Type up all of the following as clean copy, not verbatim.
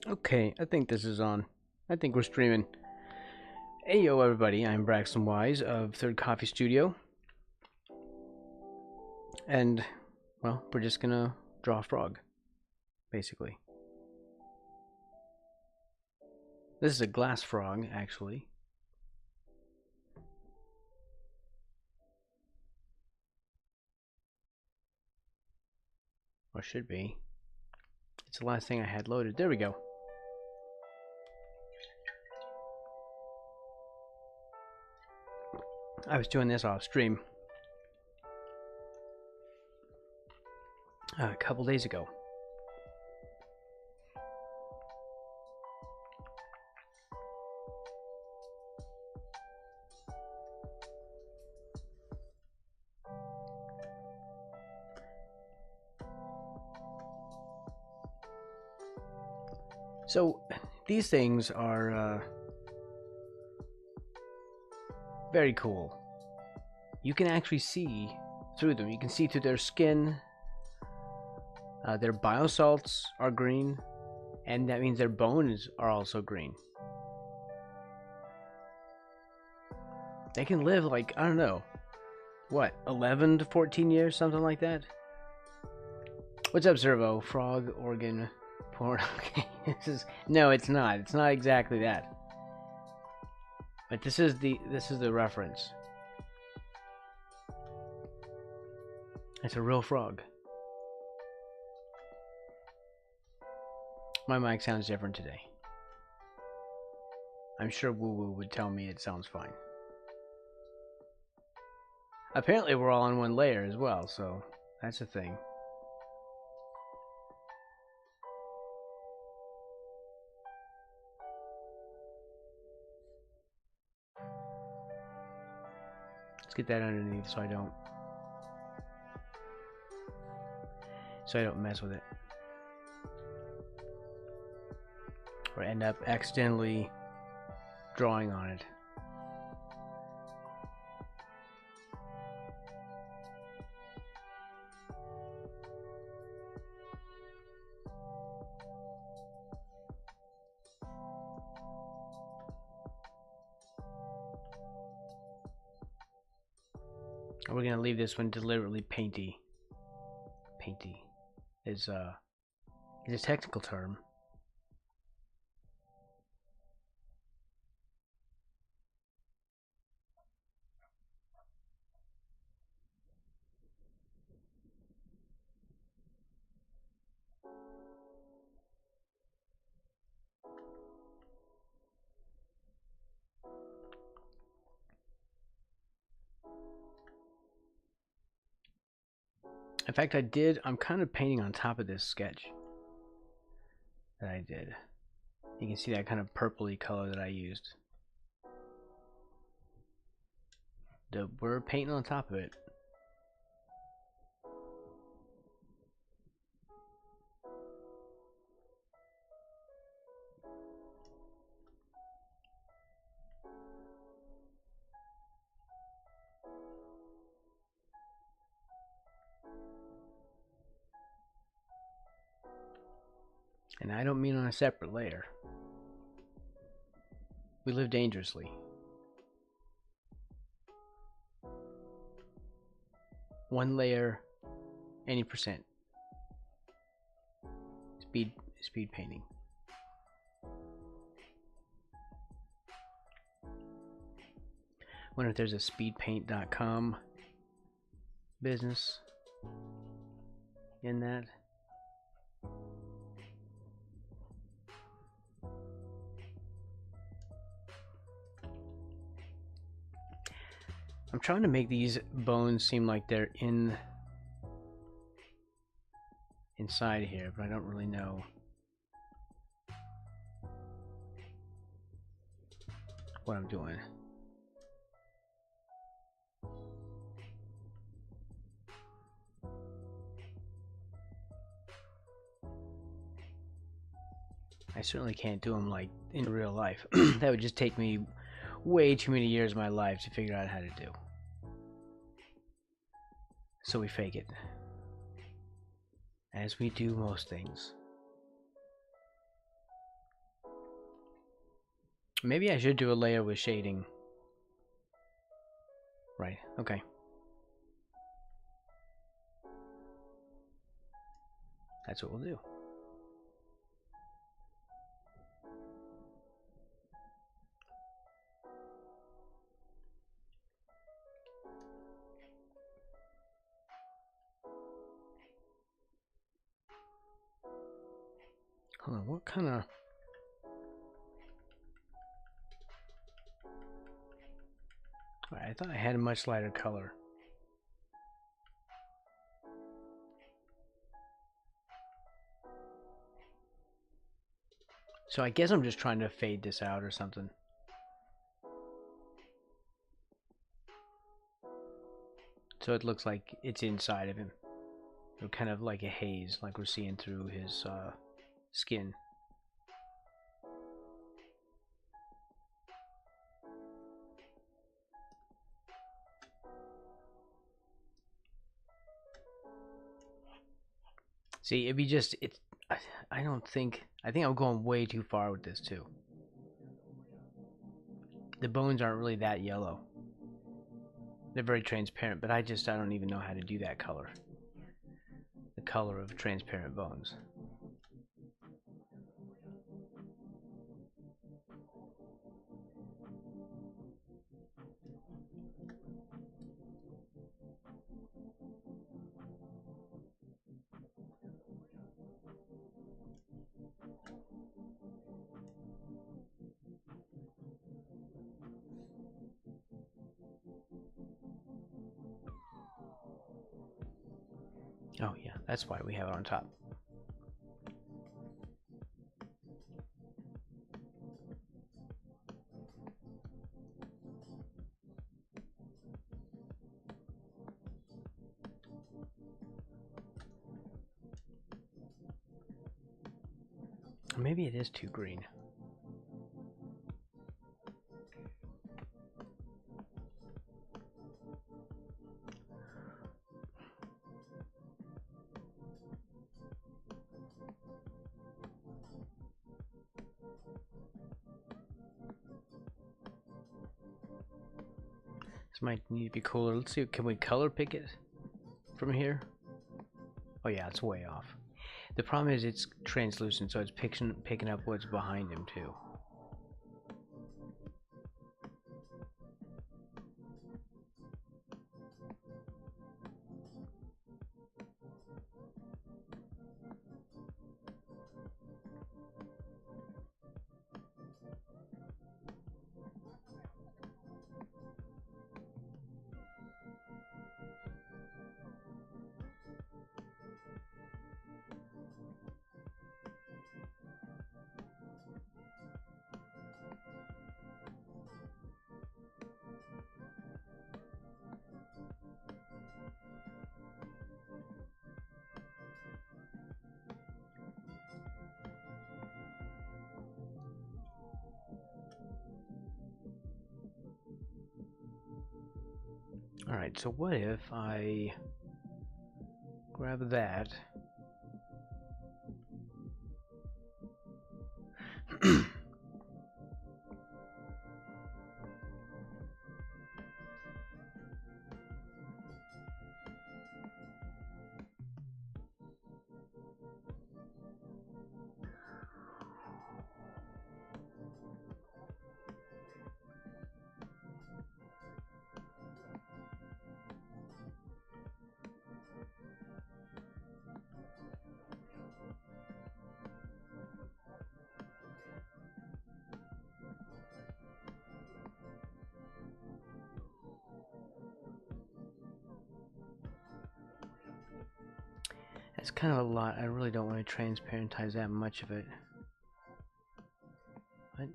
Okay, I think this is on. I think we're streaming. Hey yo everybody, I'm Braxton Wise of Third Coffee Studio. And, well, we're just gonna draw a frog, basically. This is a glass frog, actually. Or should be. It's the last thing I had loaded. There we go. I was doing this off stream a couple days ago. So, these things are very cool. You can actually see through them. You can see through their skin. Their biosalts are green, and that means their bones are also green. They can live like, I don't know, what, 11 to 14 years, something like that? What's up, Servo? Frog organ porn. Okay, no, it's not. It's not exactly that. But this is the reference. It's a real frog. My mic sounds different today. I'm sure Woo Woo would tell me it sounds fine. Apparently we're all on one layer as well, so that's a thing. Let's get that underneath so I don't mess with it. Or end up accidentally drawing on it. We're gonna leave this one deliberately painty. Painty is a technical term. In fact, I'm kind of painting on top of this sketch that I did. You can see that kind of purpley color that I used. We're painting on top of it. And I don't mean on a separate layer. We live dangerously. One layer, any percent. Speed painting. Wonder if there's a speedpaint.com business in that. I'm trying to make these bones seem like they're inside here, but I don't really know what I'm doing. I certainly can't do them like in real life. That would just take me way too many years of my life to figure out how to do. So we fake it. As we do most things. Maybe I should do a layer with shading. Right, okay. That's what we'll do. Hold on, what kind of... I thought I had a much lighter color. So I guess I'm just trying to fade this out or something. So it looks like it's inside of him. So kind of like a haze, like we're seeing through his skin. See, if you just, I don't think, I think I'm going way too far with this too. The bones aren't really that yellow. They're very transparent, but I don't even know how to do that color. The color of transparent bones. Oh yeah, that's why we have it on top. Maybe it is too green. This might need to be cooler. Let's see, can we color pick it from here? Oh yeah, it's way off. The problem is it's translucent, so it's picking up what's behind him too. Alright, so what if I grab that? That's kind of a lot. I really don't want to transparentize that much of it. What?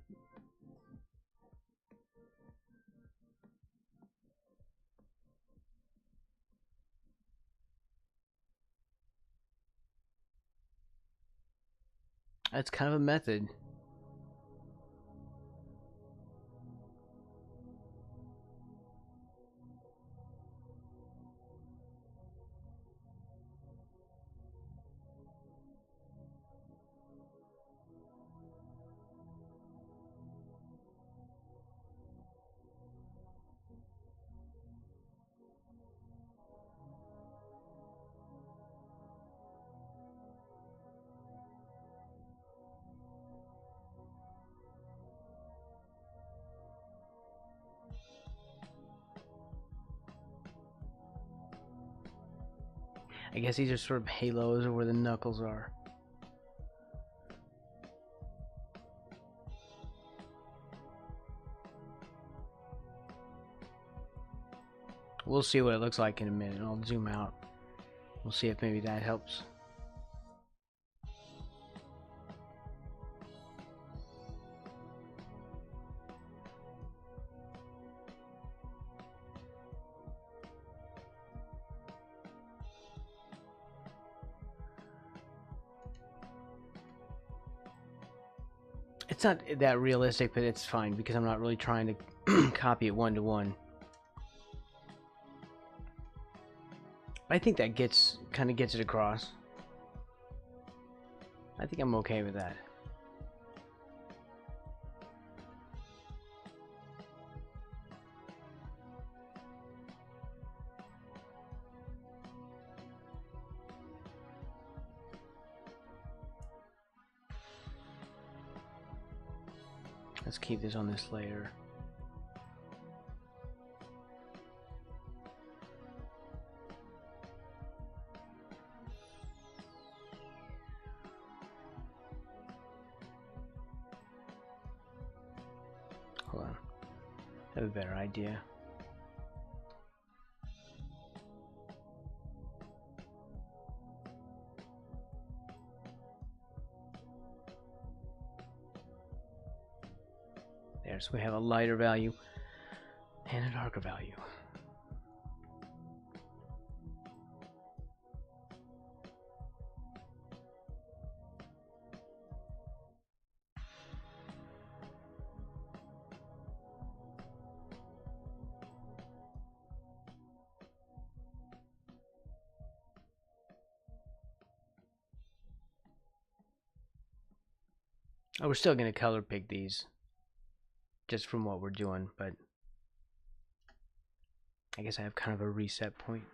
That's kind of a method. I guess these are sort of halos of where the knuckles are. We'll see what it looks like in a minute. I'll zoom out. We'll see if maybe that helps. It's not that realistic, but it's fine because I'm not really trying to copy it one-to-one. I think that kind of gets it across. I think I'm okay with that. Let's keep this on this layer. Hold on. I have a better idea. There, so we have a lighter value and a darker value. Oh, we're still going to color pick these just from what we're doing, but I guess I have kind of a reset point.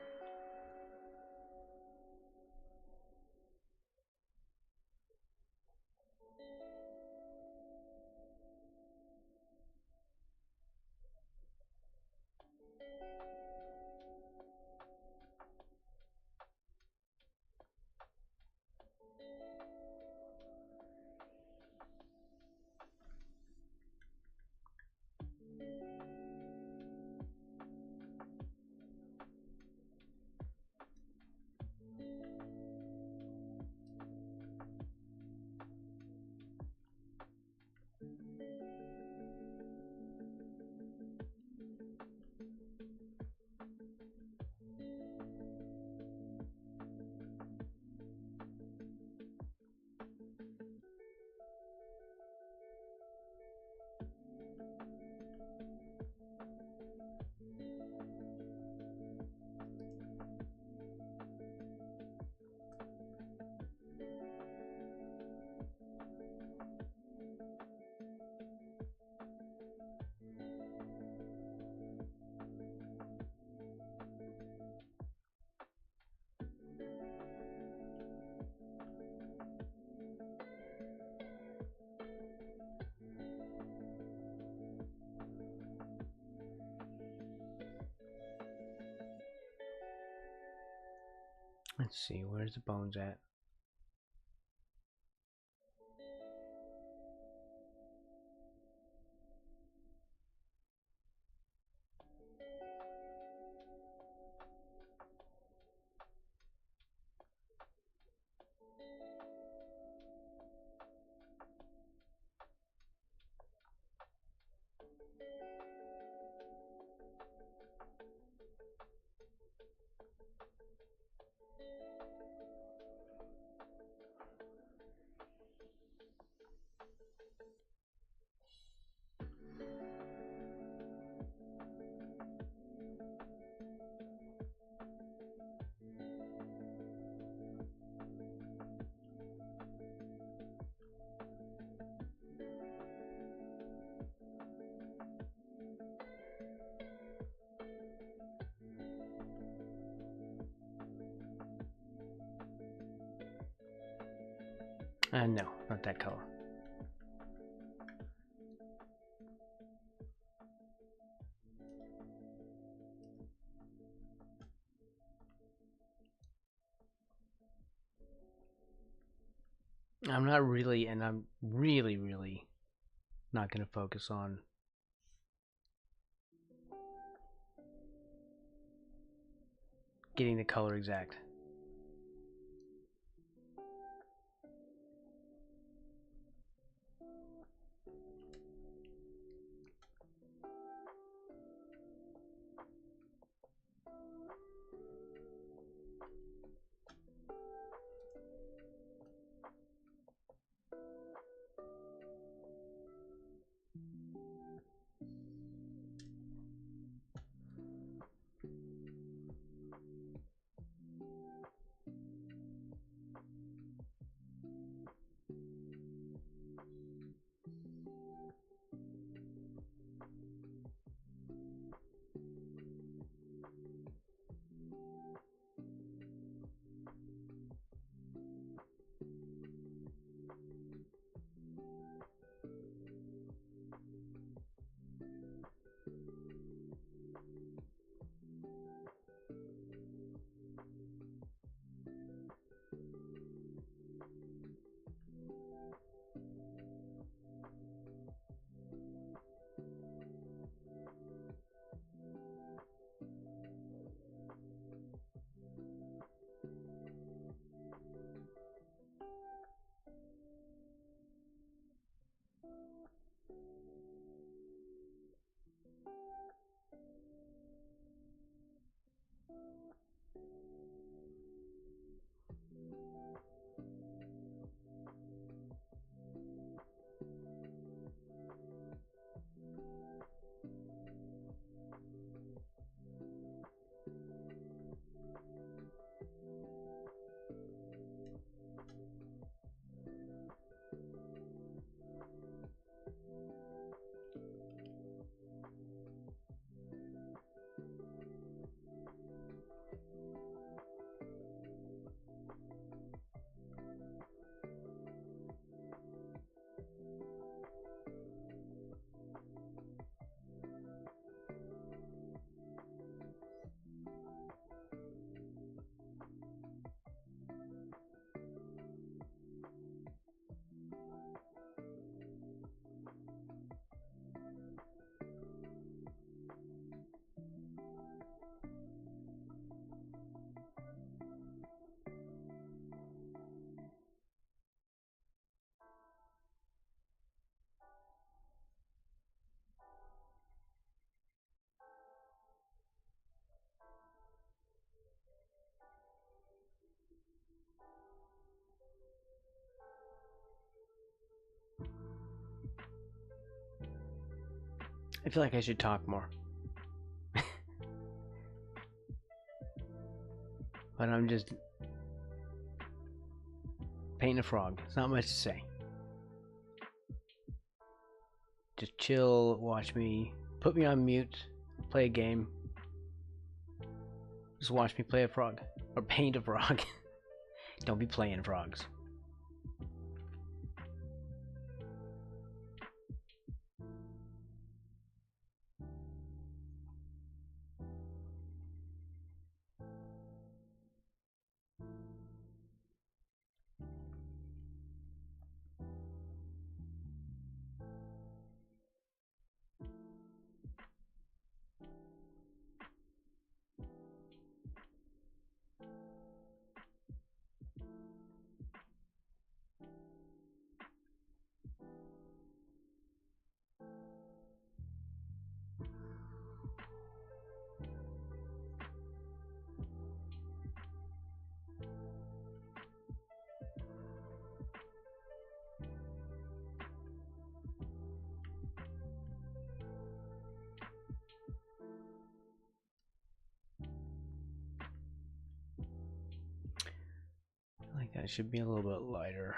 Let's see, where's the bones at? No, not that color. I'm not really, and I'm really, really not going to focus on getting the color exact. I feel like I should talk more. But I'm just painting a frog. It's not much to say. Just chill, watch me, put me on mute, play a game. Just watch me play a frog. Or paint a frog. Don't be playing frogs. I think that should be a little bit lighter.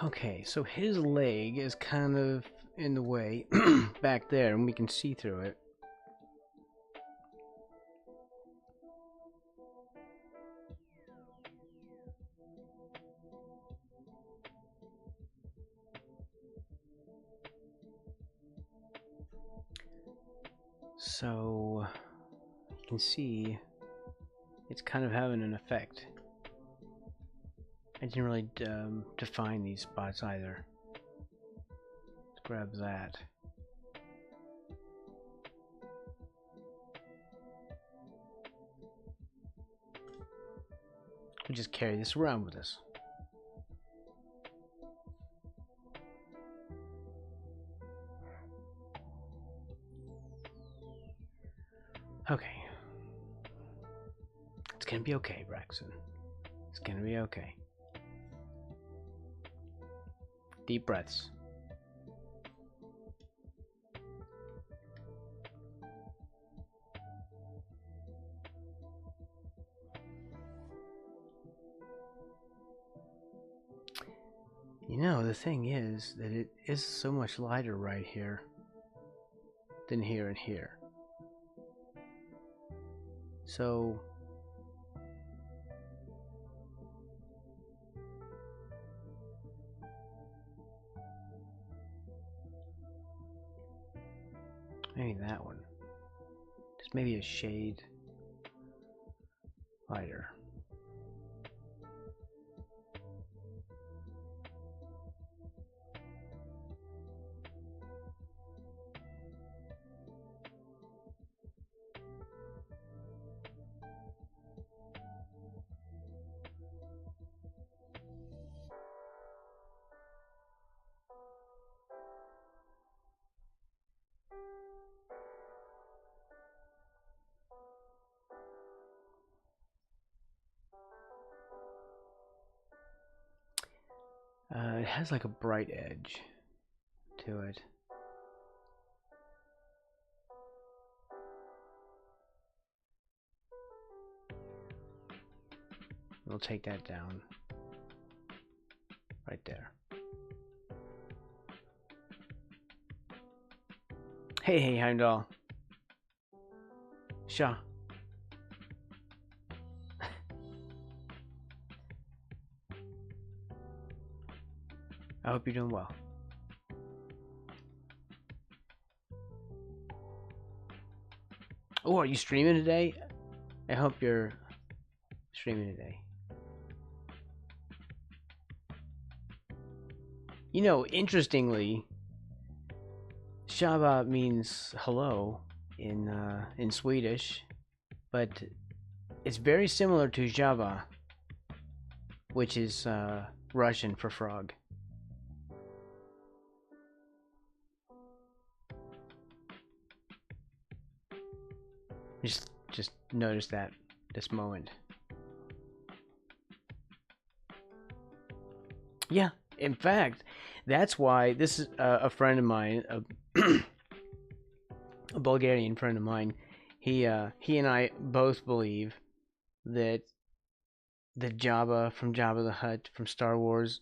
Okay, so his leg is kind of in the way back there, and we can see through it. So you can see it's kind of having an effect. I didn't really define these spots either. Let's grab that. We just carry this around with us. Okay. It's gonna be okay, Braxton. It's gonna be okay. Deep breaths. You know, the thing is that it is so much lighter right here than here and here. So maybe that one. Just maybe a shade lighter. It has like a bright edge to it. We'll take that down right there. Hey, Heimdall. Shaw. I hope you're doing well. Oh, are you streaming today? I hope you're streaming today. You know, interestingly, Shaba means hello in Swedish, but it's very similar to Java, which is Russian for frog. Just notice that this moment. Yeah, in fact, that's why this is a friend of mine, a Bulgarian friend of mine. He and I both believe that the Jabba from Jabba the Hutt from Star Wars,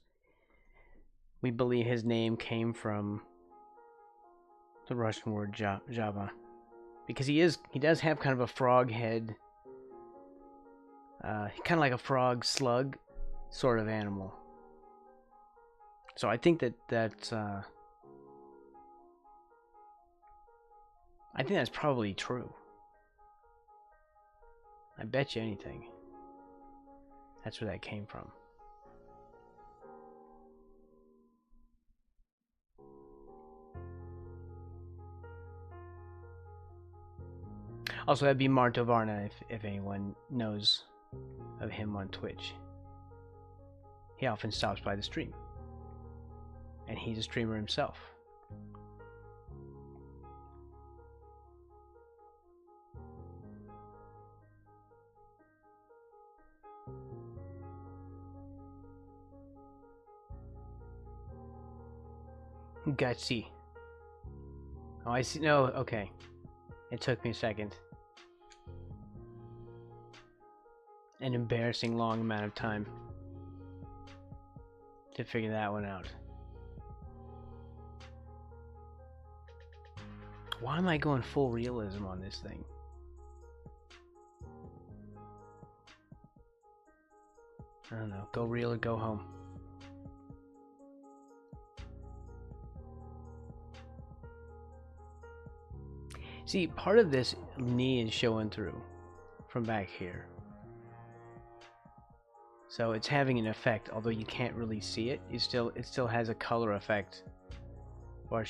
we believe his name came from the Russian word Java, because he does have kind of a frog head, kind of like a frog slug sort of animal. So I think that's probably true. I bet you anything. That's where that came from. Also, that'd be Marto Varna if anyone knows of him on Twitch. He often stops by the stream. And he's a streamer himself. Gutsy. Oh, I see. No, okay. It took me a second. An embarrassing long amount of time. to figure that one out. Why am I going full realism on this thing? I don't know. Go real or go home. See, part of this knee is showing through from back here. So it's having an effect, although you can't really see it. It still has a color effect, or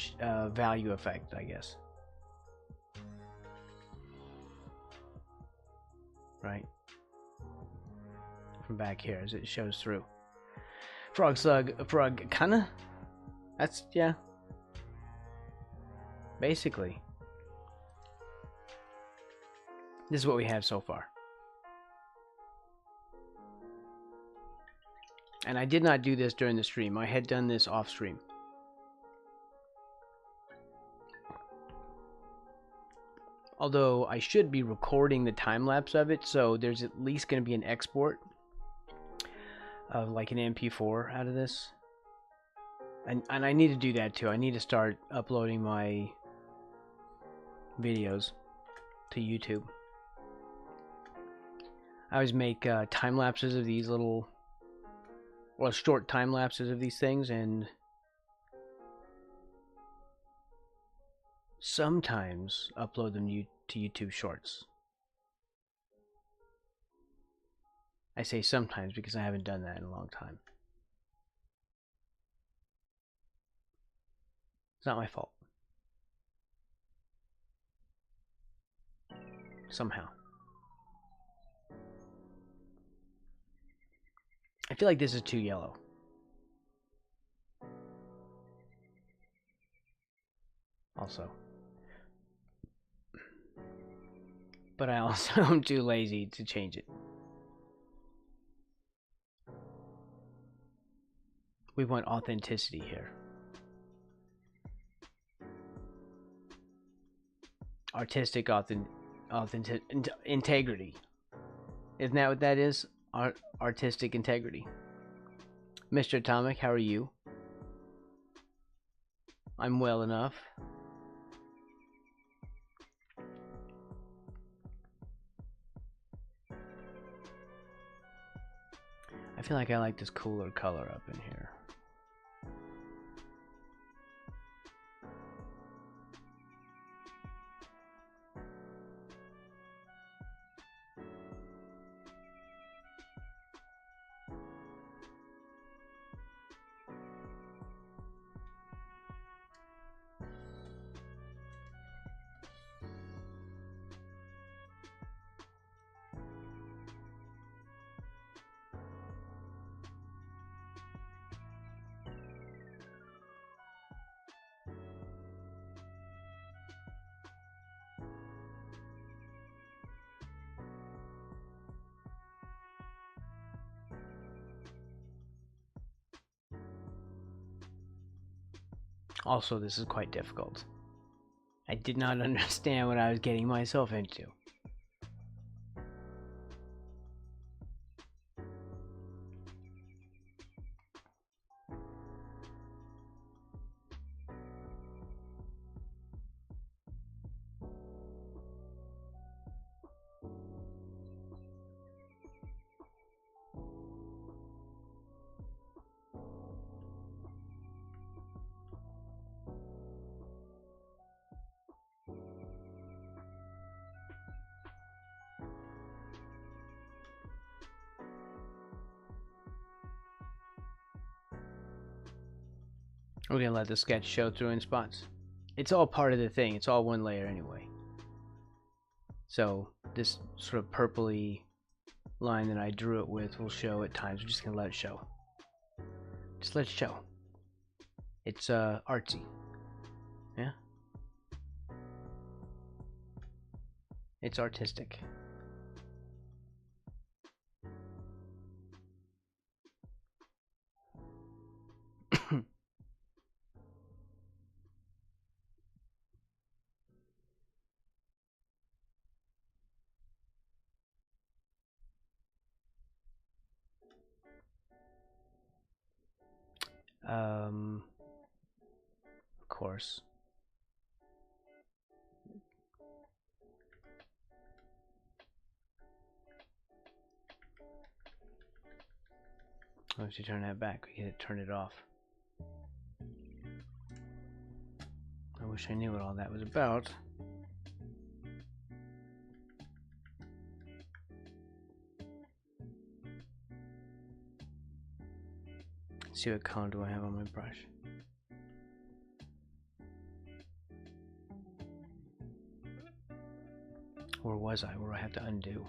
value effect, I guess. Right? From back here as it shows through. Frog slug, frog, kinda? That's, yeah. Basically. This is what we have so far. And I did not do this during the stream. I had done this off stream. Although I should be recording the time lapse of it, so there's at least going to be an export of like an MP4 out of this. And I need to do that too. I need to start uploading my videos to YouTube. I always make time lapses of these little, well, short time lapses of these things, and sometimes upload them to YouTube Shorts. I say sometimes because I haven't done that in a long time. It's not my fault. Somehow. I feel like this is too yellow. Also. But I also am too lazy to change it. We want authenticity here. Artistic integrity. Isn't that what that is? Artistic integrity. Mr. Atomic, how are you? I'm well enough. I feel like I like this cooler color up in here. Also, this is quite difficult. I did not understand what I was getting myself into. We're gonna let the sketch show through in spots. It's all part of the thing. It's all one layer anyway. So this sort of purpley line that I drew it with will show at times. We're just gonna let it show. Just let it show. It's artsy. Yeah? It's artistic. Of course. Once you turn that back, we can turn it off. I wish I knew what all that was about. Let's see what color do I have on my brush. Where was I? Where do I have to undo?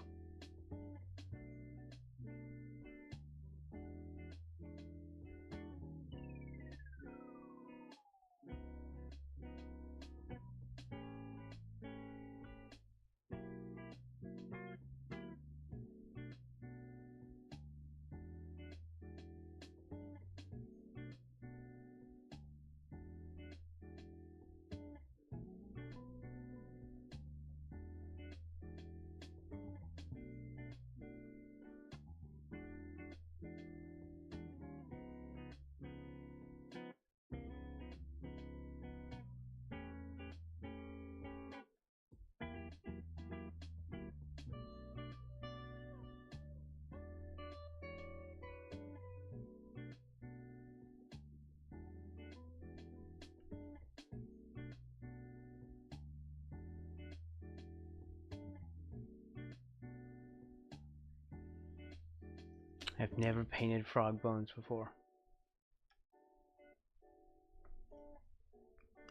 I've never painted frog bones before.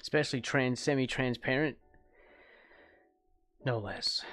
Especially semi-transparent. No less.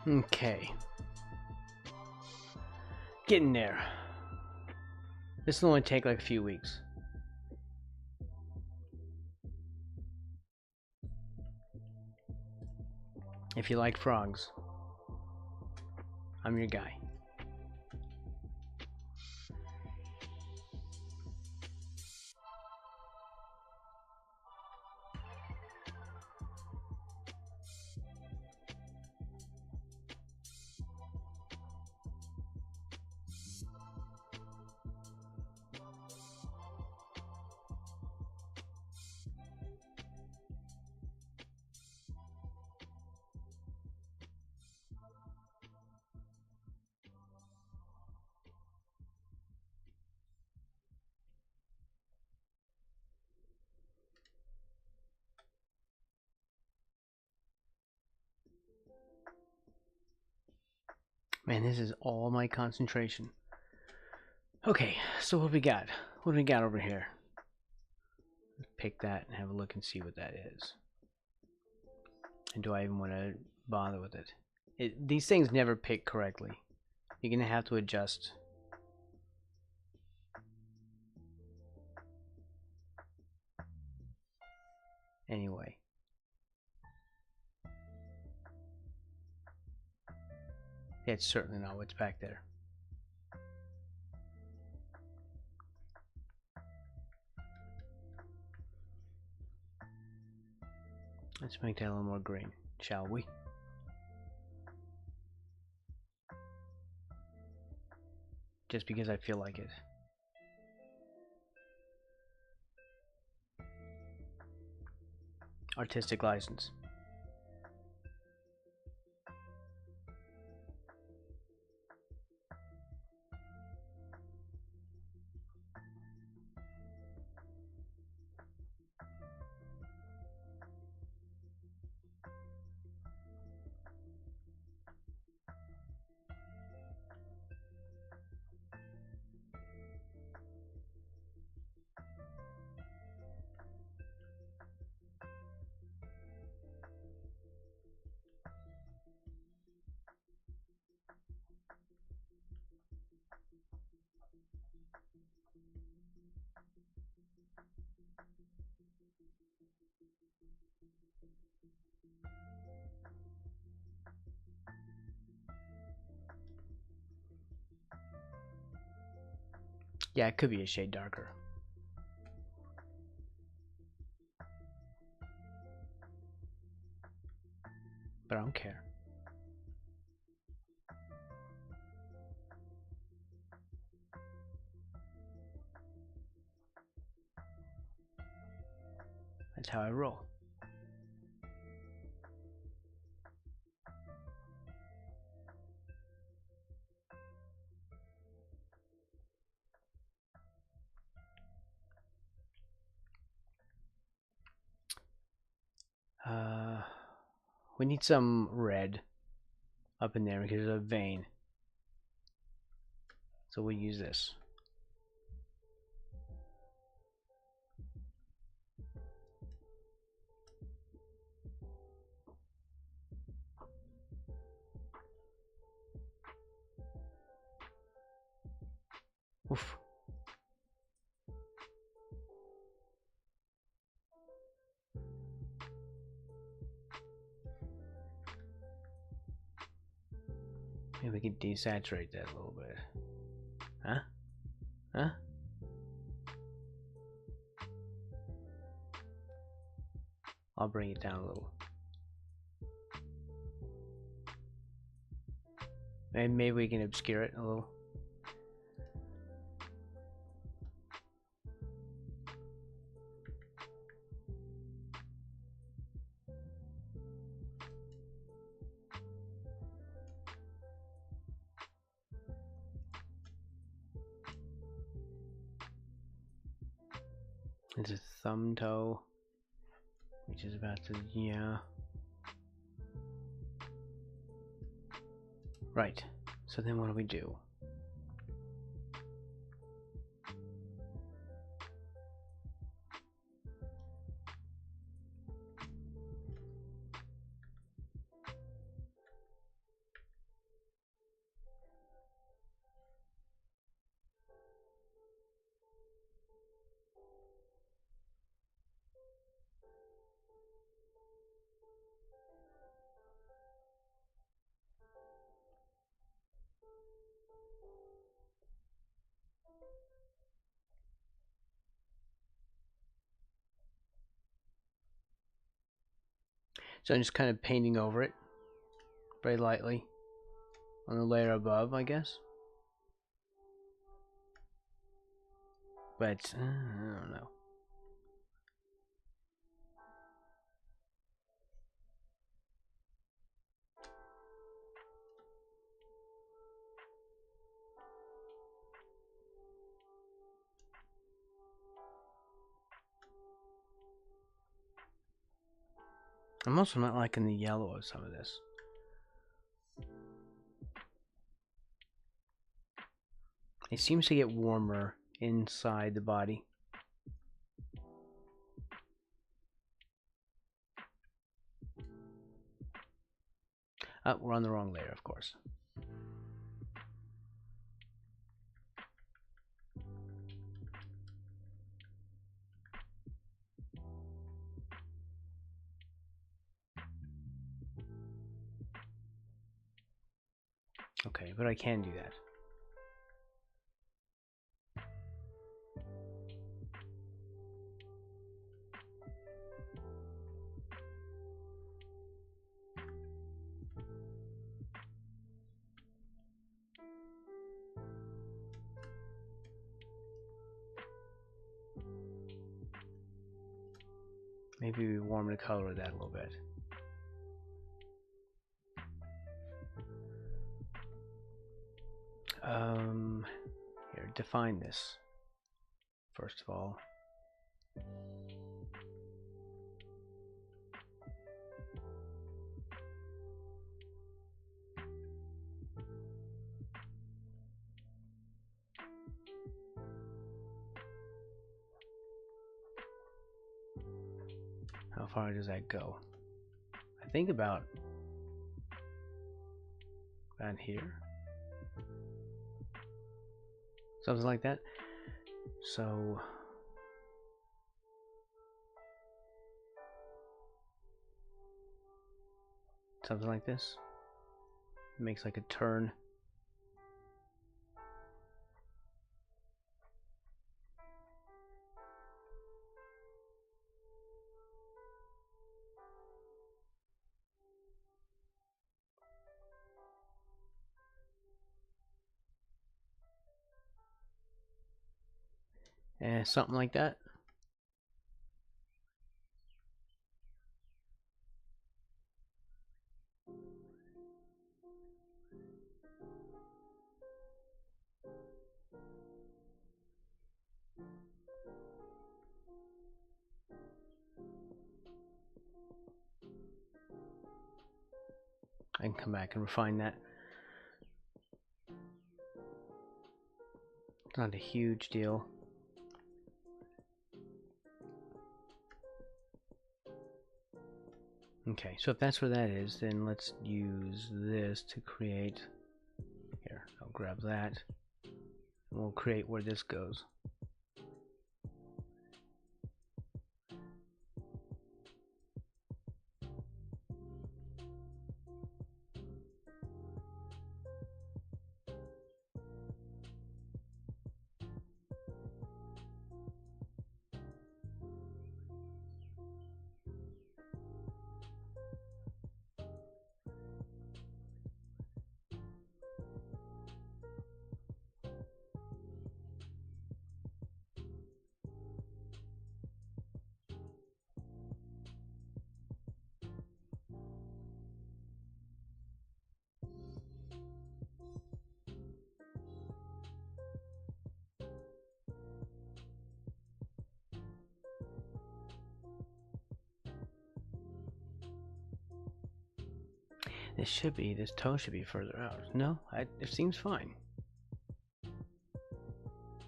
Okay. Getting there. This will only take like a few weeks. If you like frogs, I'm your guy. Man, this is all my concentration. Okay, so what we got? What do we got over here? Let's pick that and have a look and see what that is. And do I even want to bother with it? These things never pick correctly. You're going to have to adjust. Anyway. It's certainly not what's back there. Let's make that a little more green, shall we? Just because I feel like it. Artistic license. Yeah, it could be a shade darker. But I don't care. That's how I roll. We need some red up in there because there's a vein. So we'll use this. Oof. Maybe we can desaturate that a little bit. Huh? Huh? I'll bring it down a little. And maybe we can obscure it a little. It's a thumb toe, which is about to, yeah. Right. So then what do we do? So I'm just kind of painting over it very lightly on the layer above, I guess. But I don't know. I'm also not liking the yellow of some of this. It seems to get warmer inside the body. We're on the wrong layer, of course. Okay, but I can do that. Maybe we warm the color of that a little bit. Here, define this. First of all. How far does that go? I think about here. Something like that. So something like this. It makes like a turn. And something like that. I can come back and refine that. It's not a huge deal. Okay, so if that's where that is, then let's use this to create. Here, I'll grab that. And we'll create where this goes. This toe should be further out. No, it seems fine.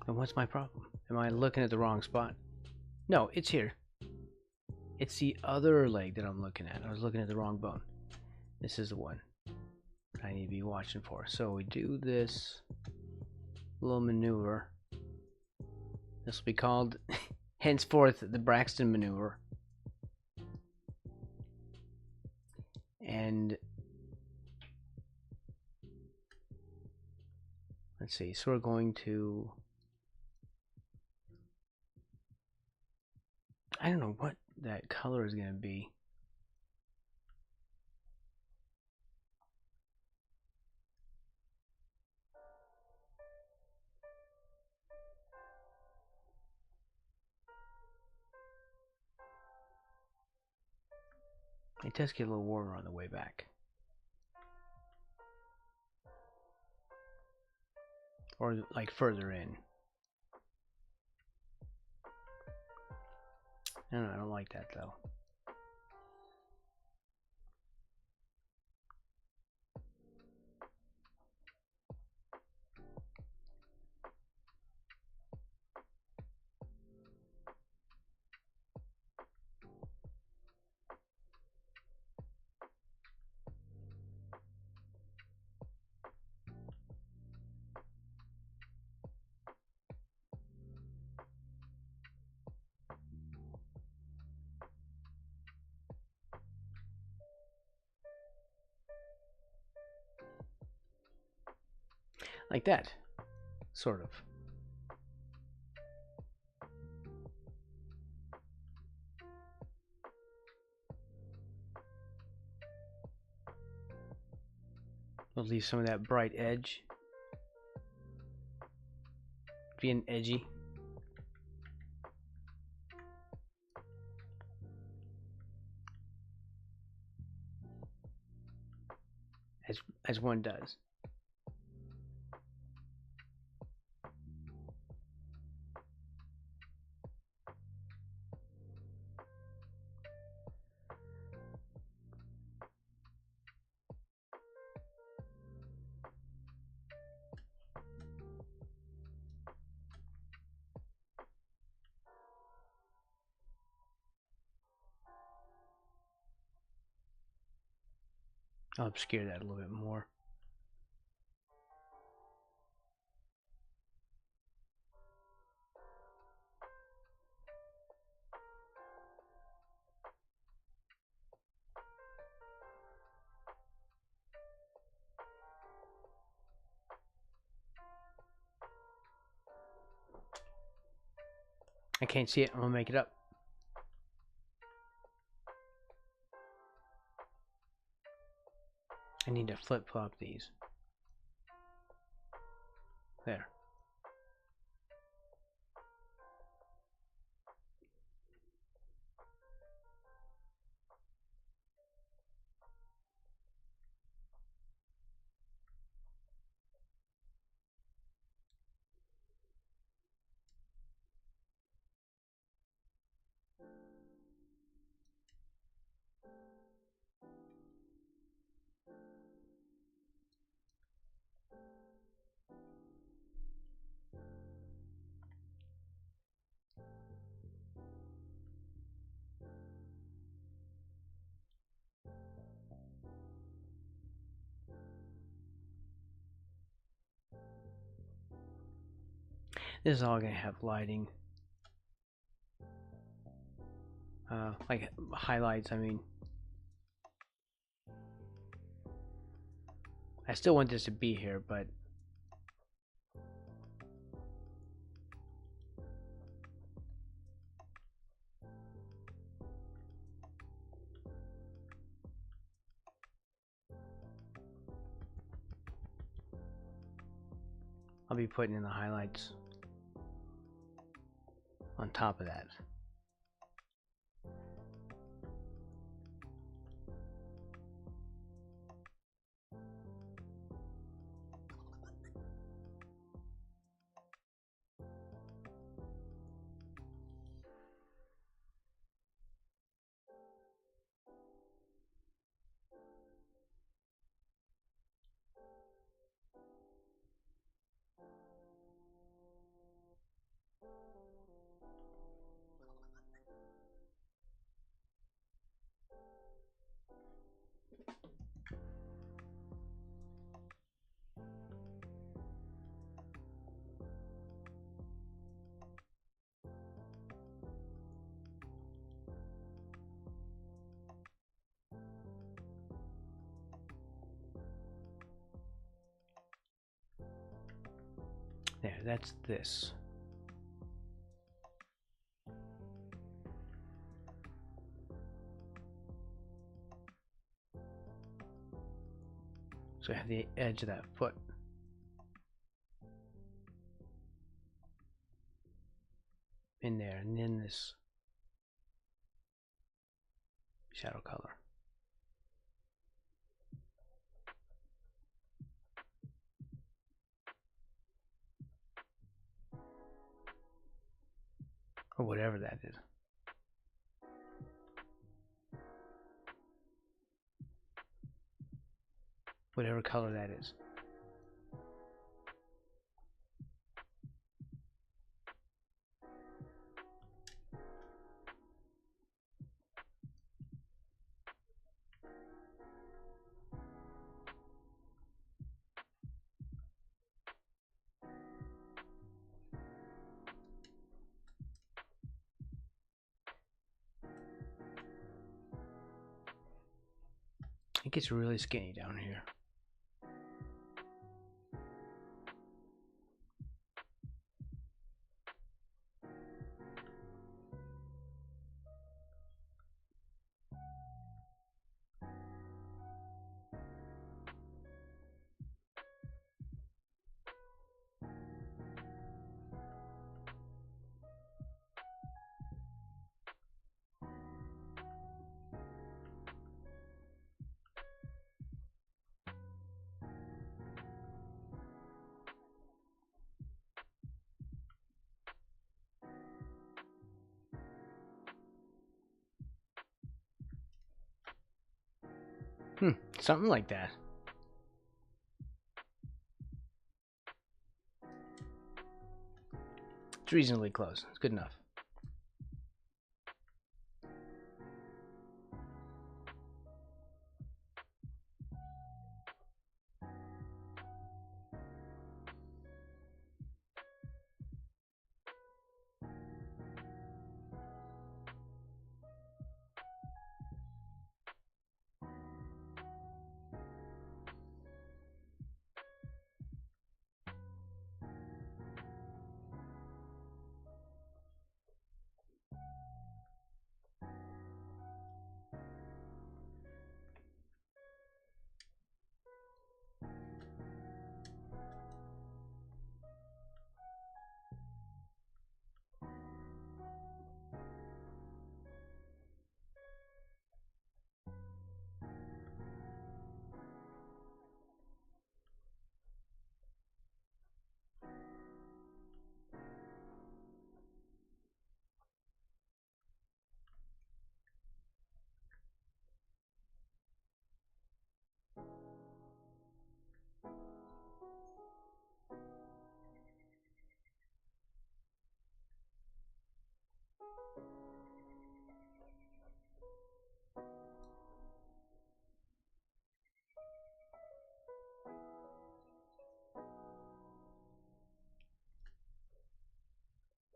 Then what's my problem? Am I looking at the wrong spot? No, it's here. It's the other leg that I'm looking at. I was looking at the wrong bone. This is the one I need to be watching for. So we do this little maneuver. This will be called, henceforth, the Braxton maneuver. And let's see, so we're going to, I don't know what that color is going to be. It does get a little warmer on the way back. Or like further in. I don't like that though. Like that. Sort of. We'll leave some of that bright edge. Being edgy. As one does. I'll obscure that a little bit more. I can't see it. I'm gonna make it up. I need to flip-flop these. There. This is all gonna have lighting. Like highlights, I mean. I still want this to be here, but I'll be putting in the highlights on top of that. There, that's this. So I have the edge of that foot. In there, and then this shadow color. Or whatever that is. Whatever color that is. It gets really skinny down here. Something like that. It's reasonably close. It's good enough.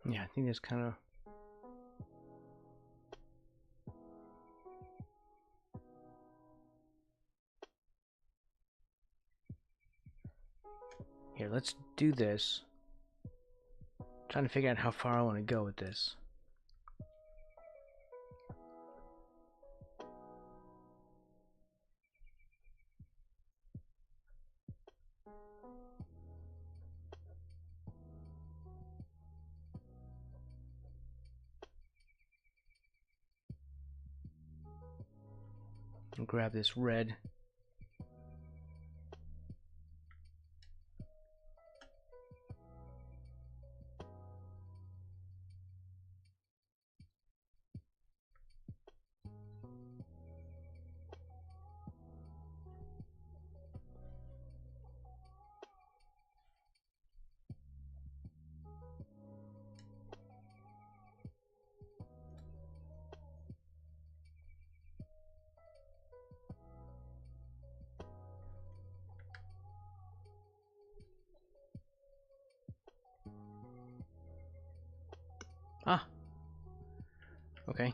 Yeah, I think that's kind of... Here, let's do this. I'm trying to figure out how far I want to go with this. I'll grab this red. Ah. Okay.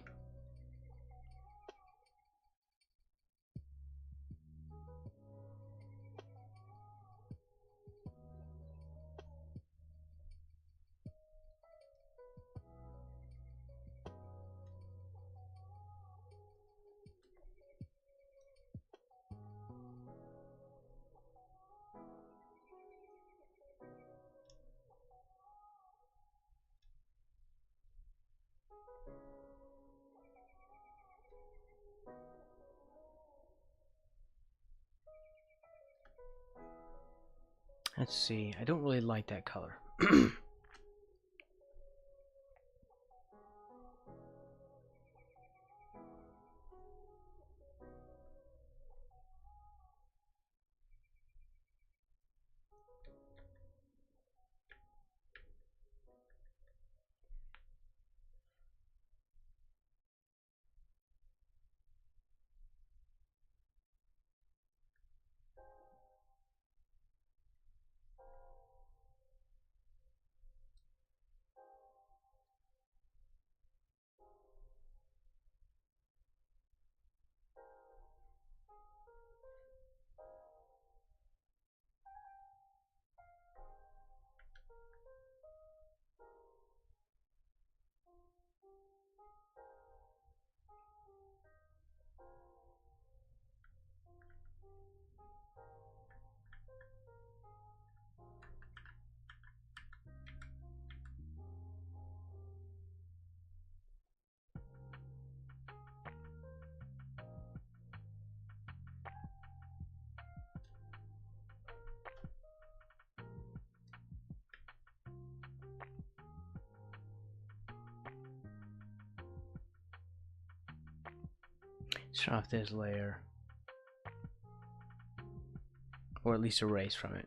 Let's see. I don't really like that color. Let's turn off this layer. or at least erase from it.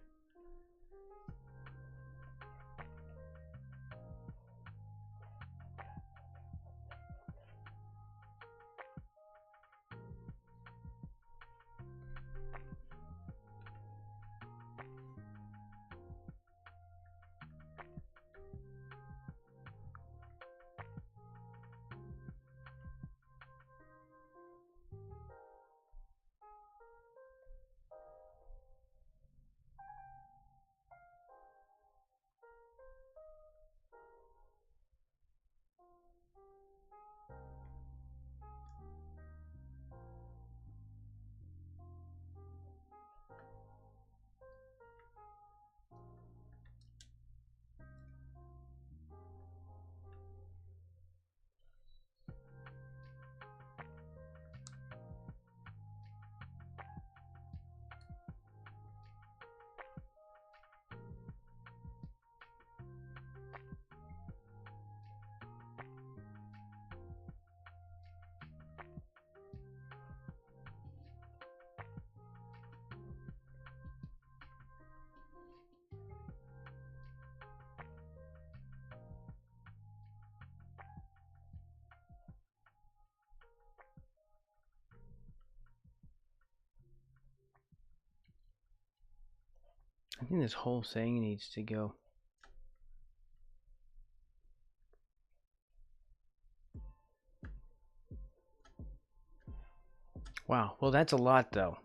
I think this whole thing needs to go. Wow, well that's a lot though.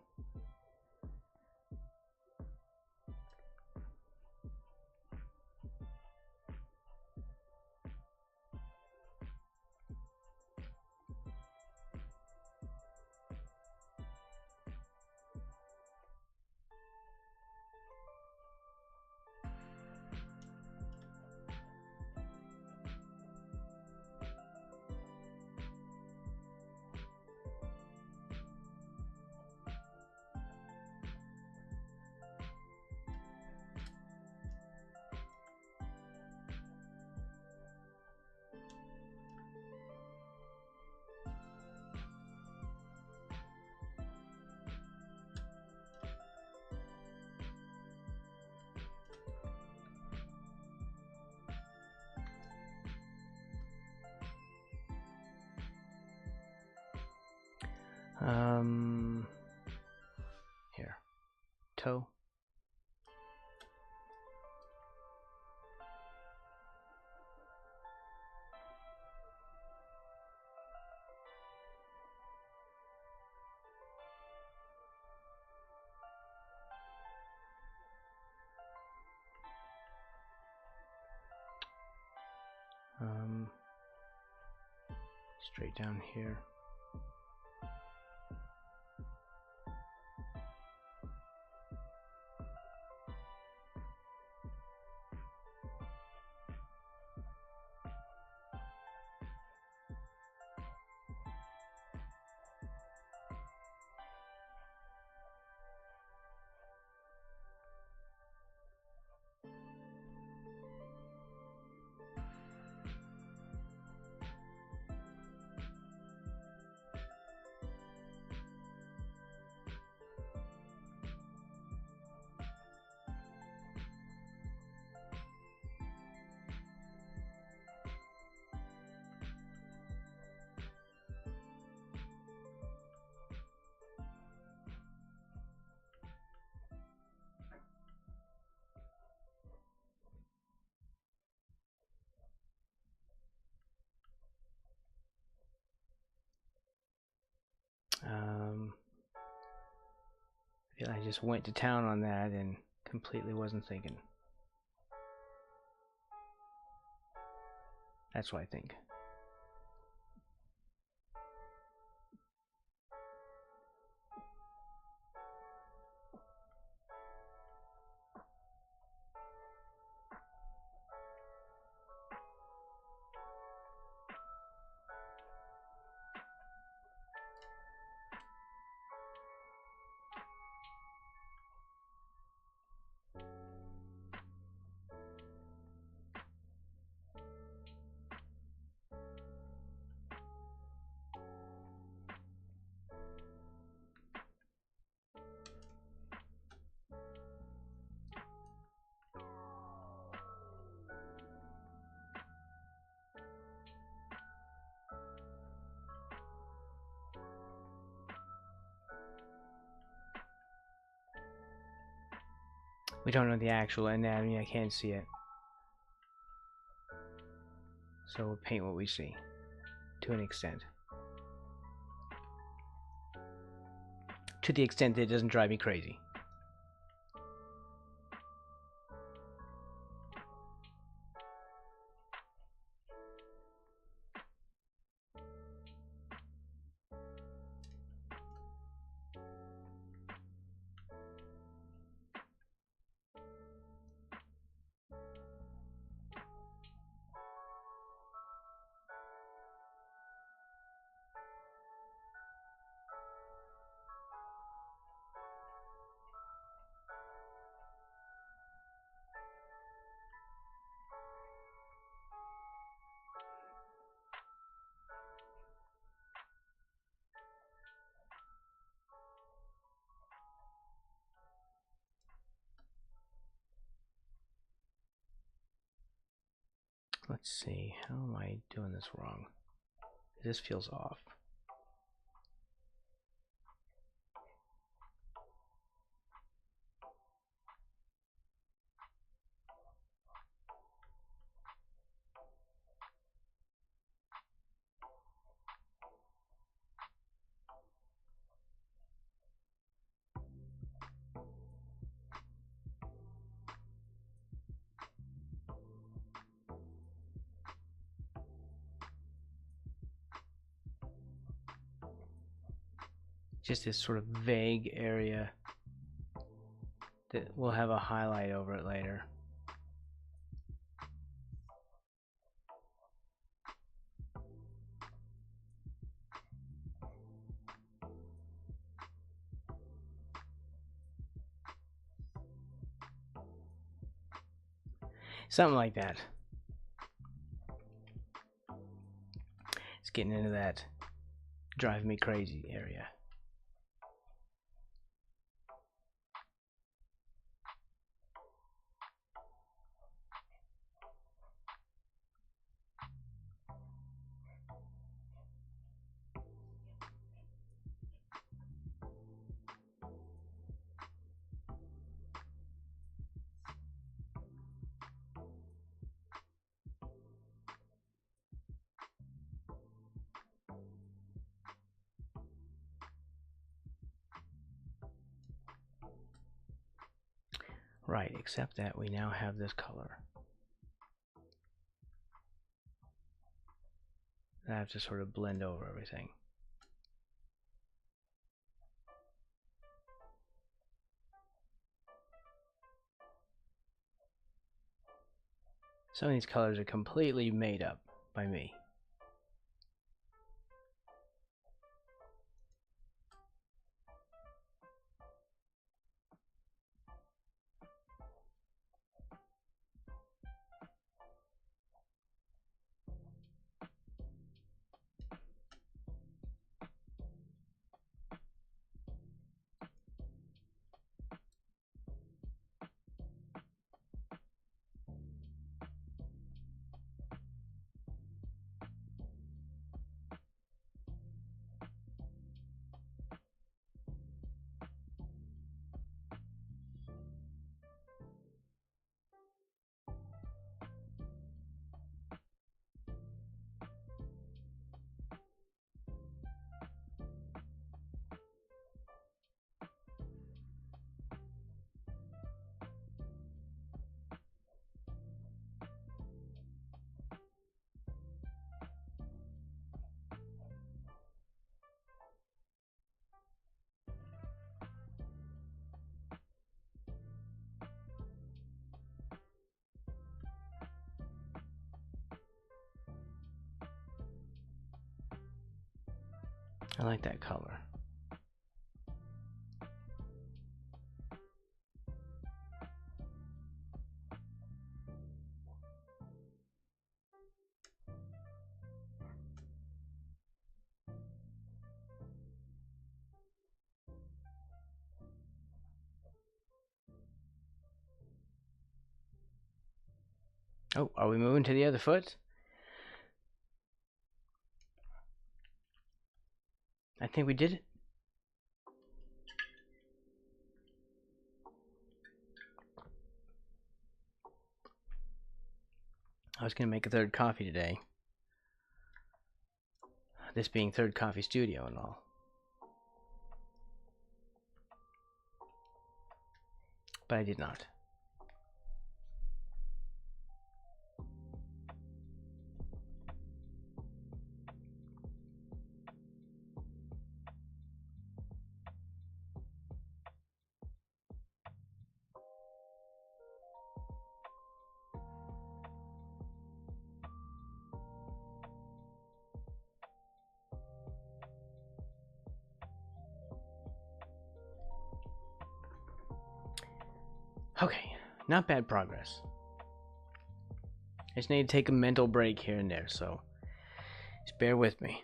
Here, toe. Straight down here. I just went to town on that and completely wasn't thinking. That's what I think. We don't know the actual anatomy, I can't see it. So we'll paint what we see, to an extent. To the extent that it doesn't drive me crazy. Let's see, how am I doing this wrong? This feels off. Just this sort of vague area that will have a highlight over it later. Something like that. It's getting into that drive me crazy area. Right, except that we now have this color. I have to sort of blend over everything. Some of these colors are completely made up by me. I like that color. Oh, are we moving to the other foot? I think we did it. I was gonna make a third coffee today. This being third coffee studio and all. But I did not. Okay, not bad progress. I just need to take a mental break here and there, so just bear with me.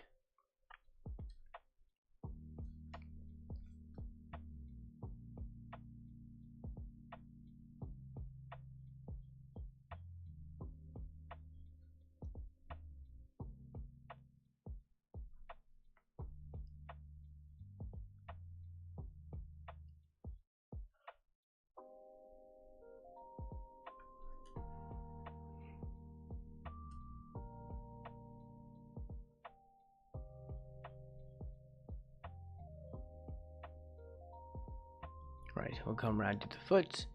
Right, we'll come around to the foot,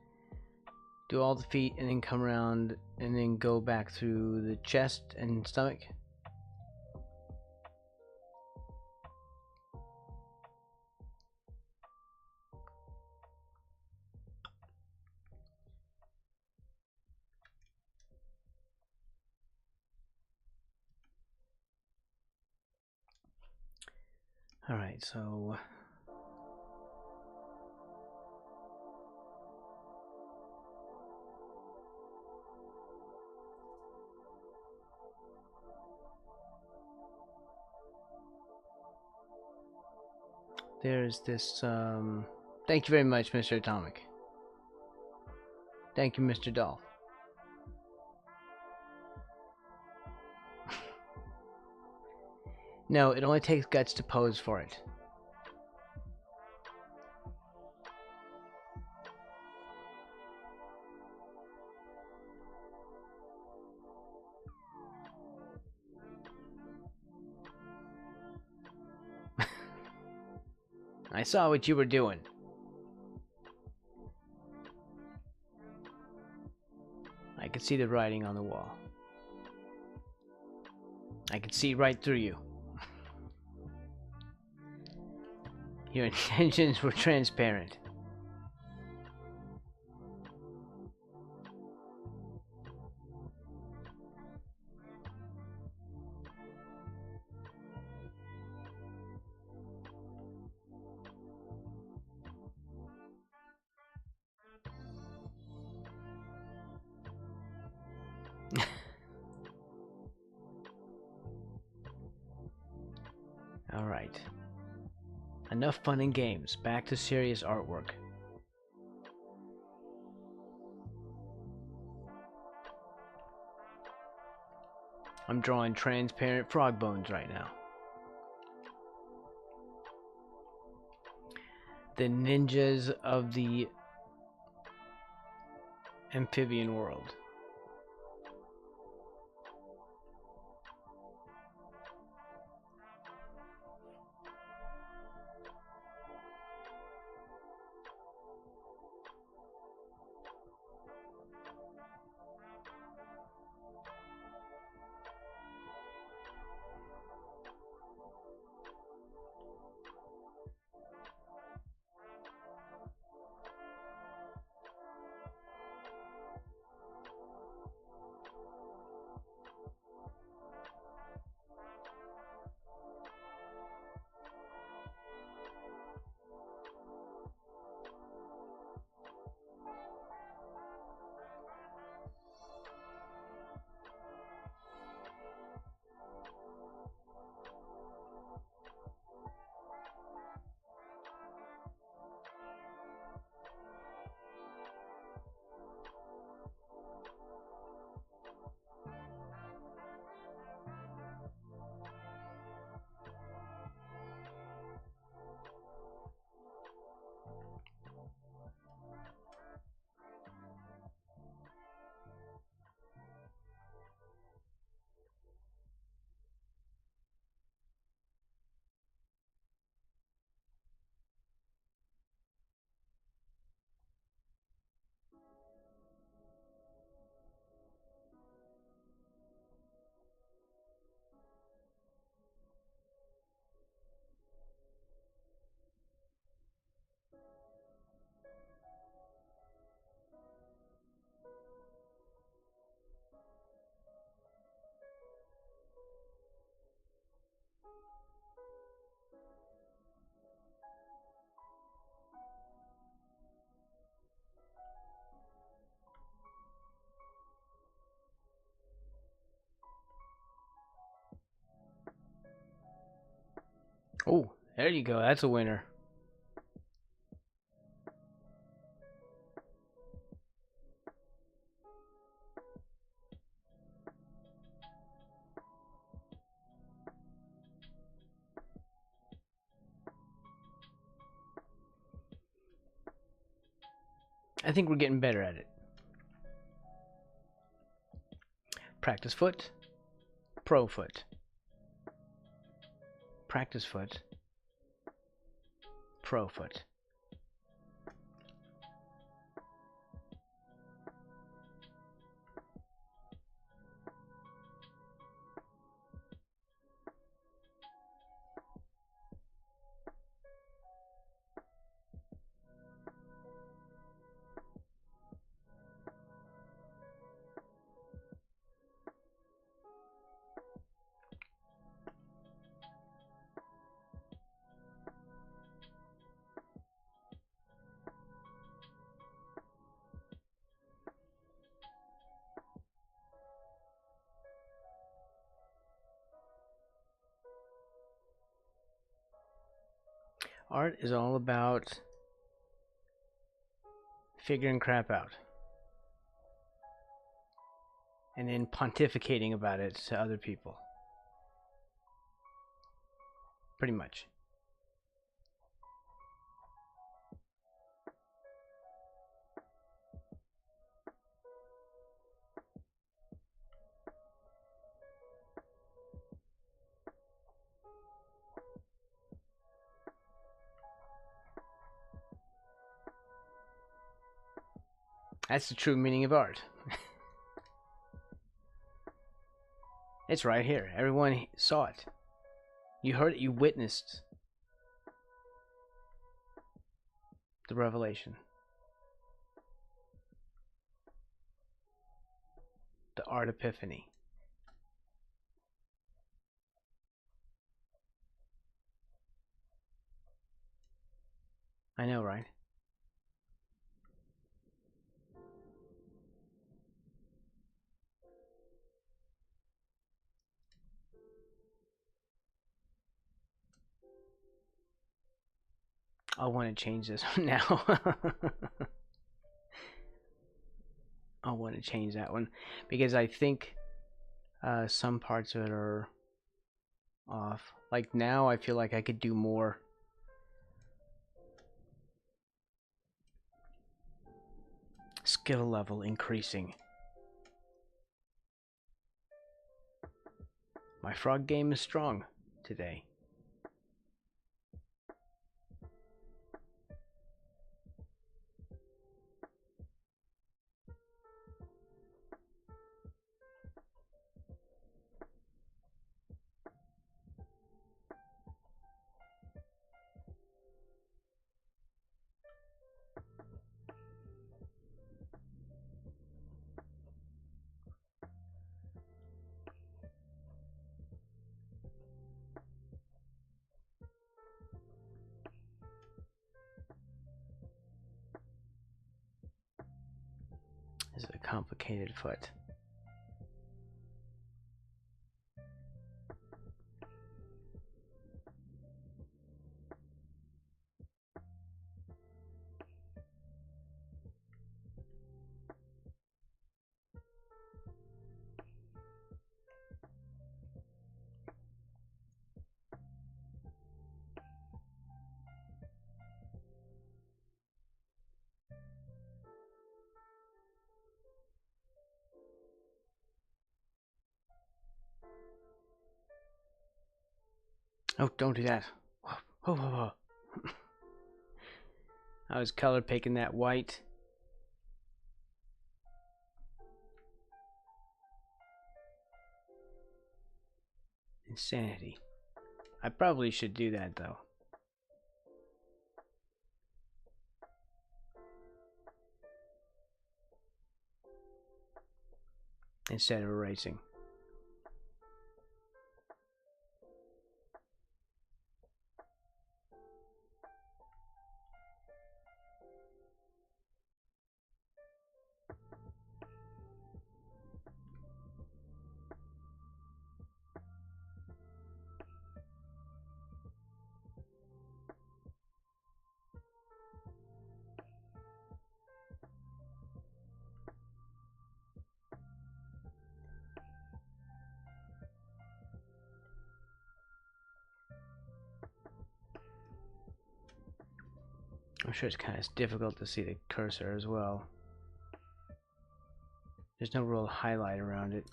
do all the feet, and then come around and then go back through the chest and stomach. Alright, so there's this, thank you very much, Mr. Atomic. Thank you, Mr. Doll. No, it only takes guts to pose for it. I saw what you were doing. I could see the writing on the wall. I could see right through you. Your intentions were transparent. Alright. Enough fun and games. Back to serious artwork. I'm drawing transparent frog bones right now. The ninjas of the amphibian world. Oh, there you go. That's a winner. I think we're getting better at it. Practice foot, pro foot. Practice foot, pro foot. Art is all about figuring crap out and then pontificating about it to other people. Pretty much. That's the true meaning of art. It's right here. Everyone saw it. You heard it. You witnessed the revelation. The art epiphany. I know, right? I want to change this now. I want to change that one because I think some parts of it are off. Like now I feel like I could do more. Skill level increasing. My frog game is strong today. This is a complicated foot. Oh, don't do that. Whoa, whoa, whoa, whoa. I was color picking that white. Insanity. I probably should do that though. Instead of erasing. I'm sure it's kind of difficult to see the cursor as well. There's no real highlight around it.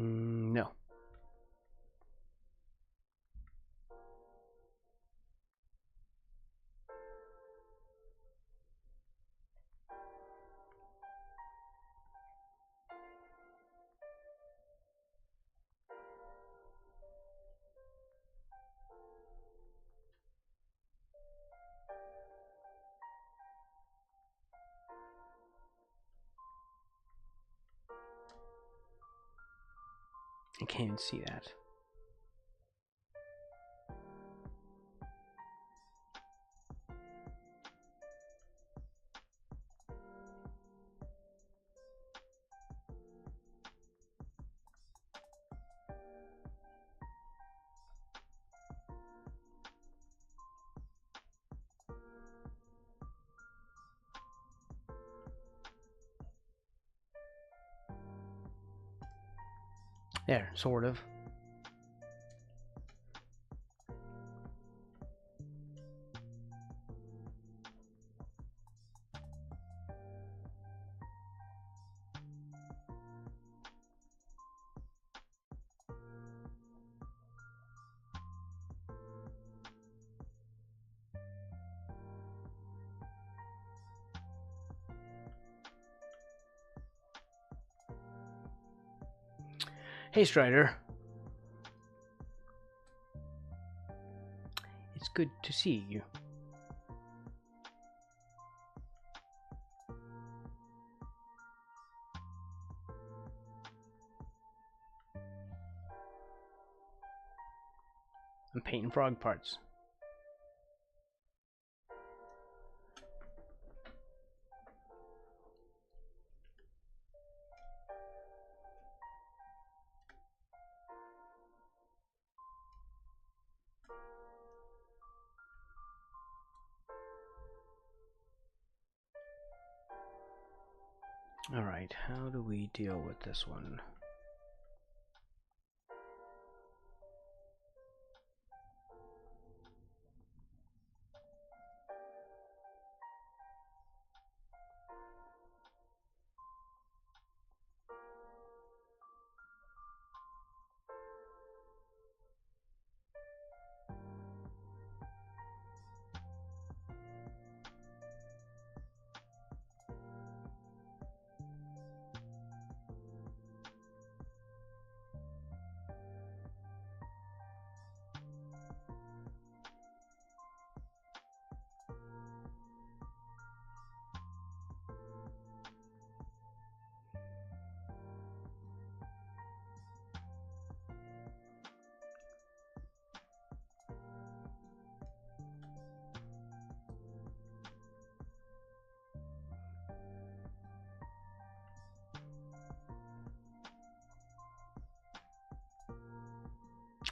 No. I can't even see that. There, sort of. Hey, Strider. It's good to see you. I'm painting frog parts. Alright, how do we deal with this one?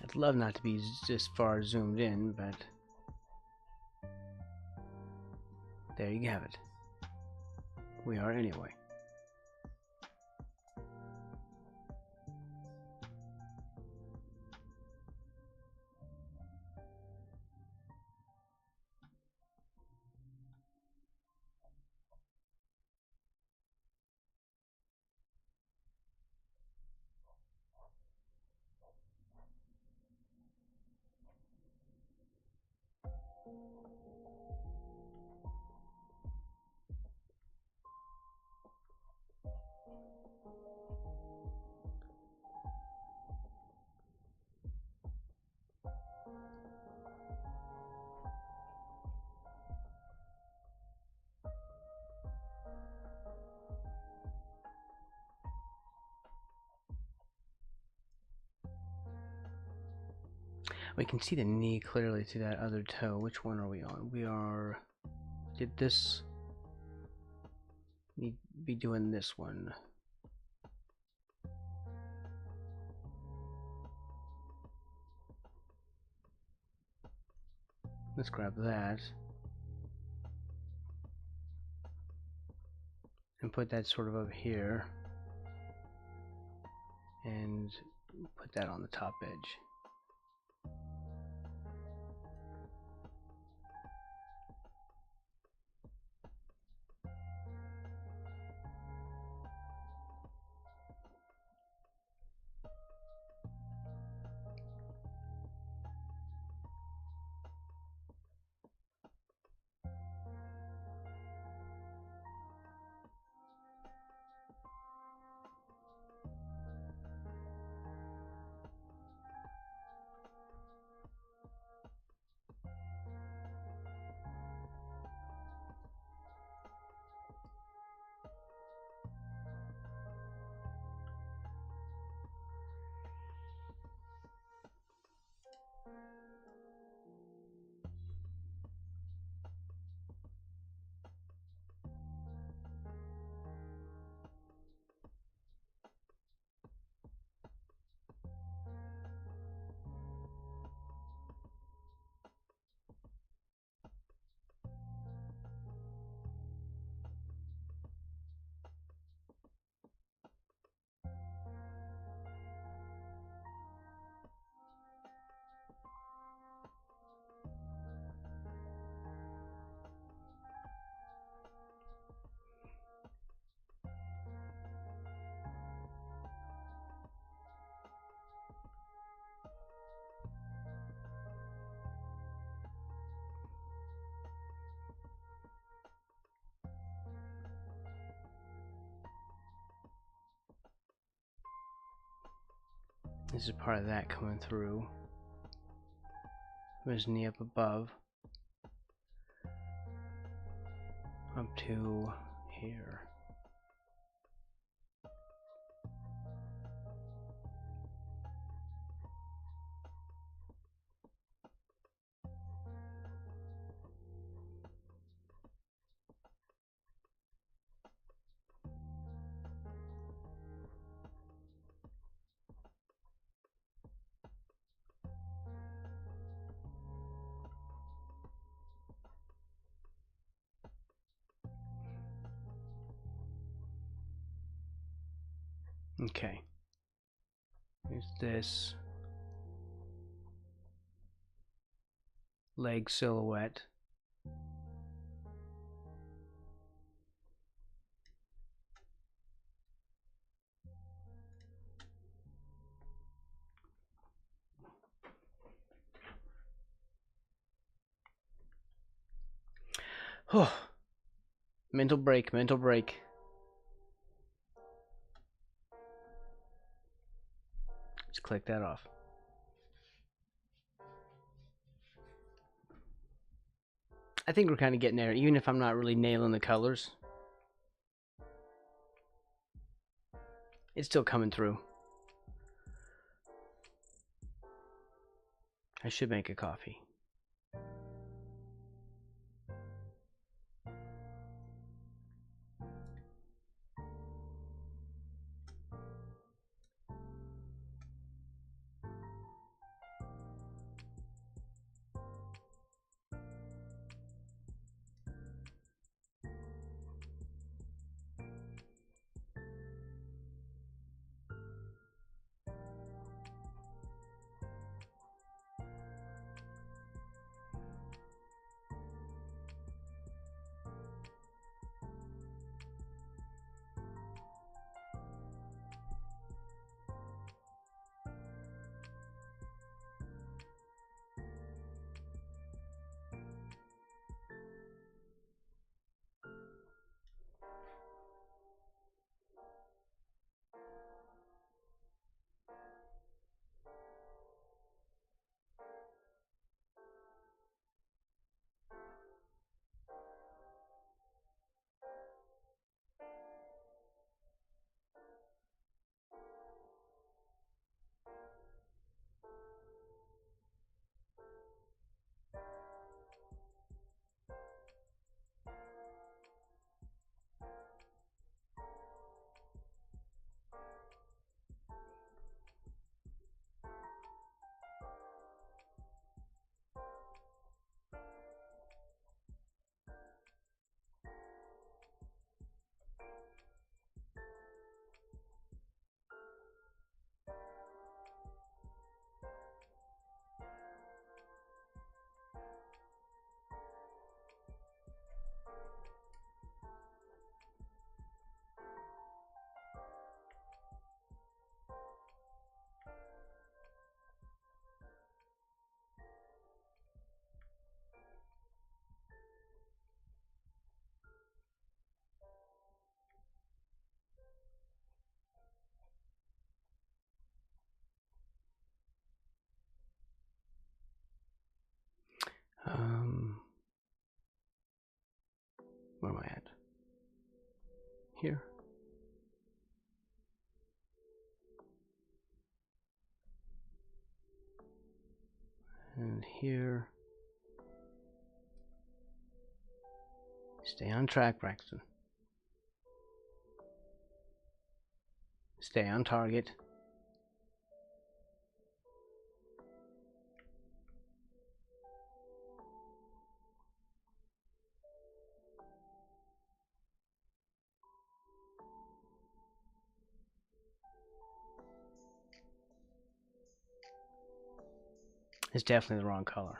I'd love not to be this far zoomed in, but there you have it. We are anyway. We can see the knee clearly to that other toe. Which one are we on? We are... Did this... Need be doing this one. Let's grab that. And put that sort of over here. And put that on the top edge. This is part of that coming through. His knee up above. Up to here. Okay. Here's this leg silhouette. Oh, mental break, mental break. Let's click that off. I think we're kind of getting there, even if I'm not really nailing the colors. It's still coming through. I should make a coffee. Where am I at? Here. And here. Stay on track, Braxton. Stay on target. It's definitely the wrong color.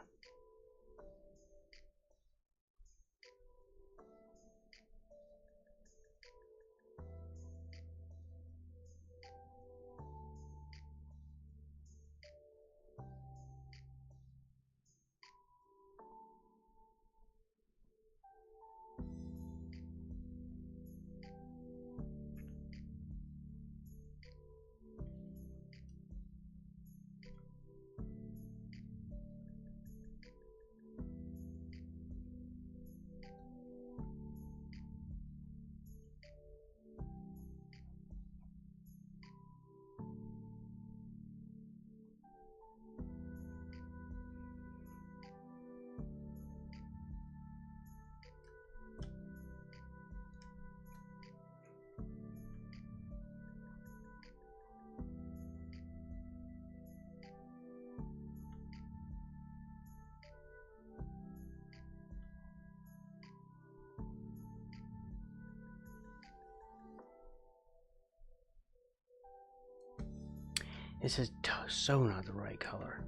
This is so not the right color.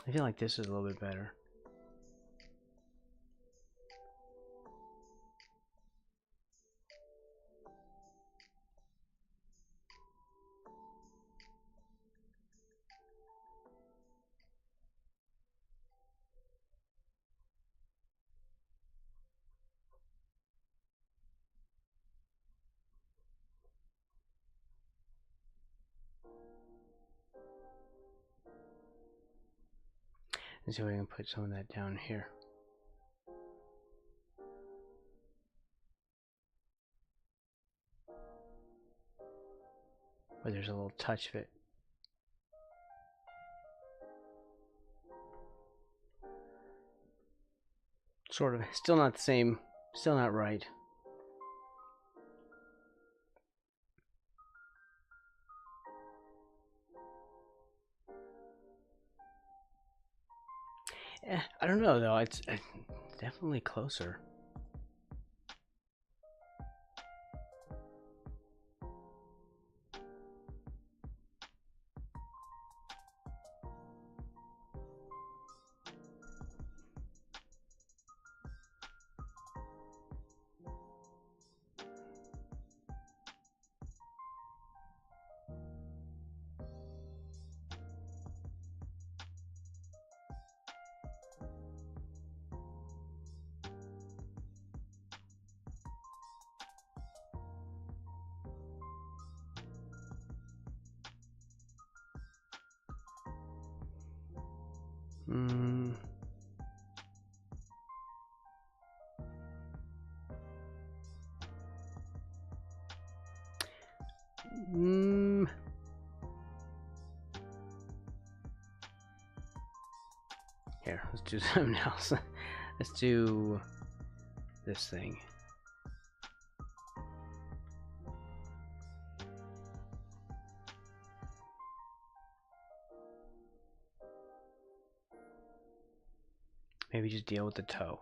I feel like this is a little bit better. And so we can put some of that down here. Where there's a little touch of it. Sort of. Still not the same. Still not right. I don't know though. It's definitely closer. Here, let's do something else. Let's do this thing. Maybe just deal with the toe.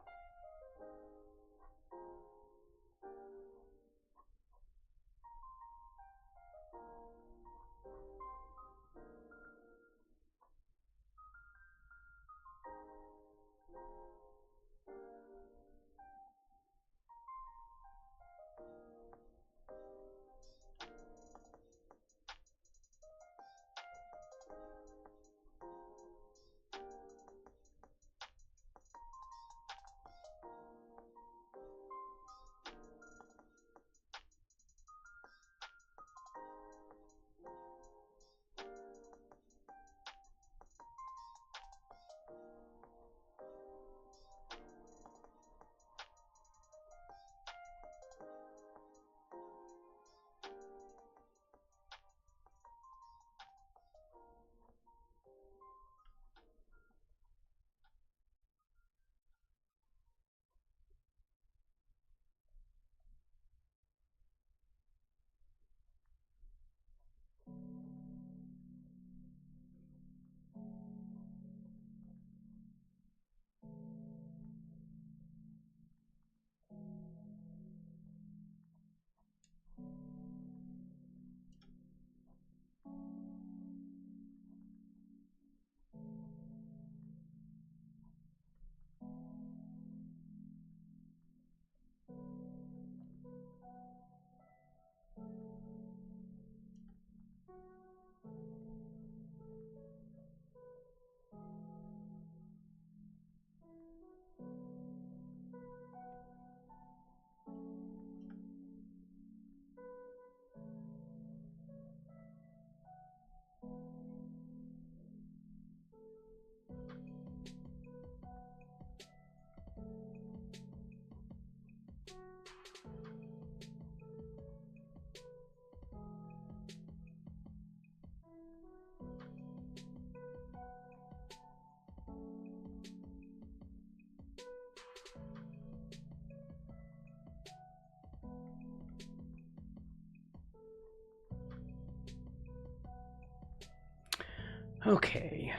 Okay.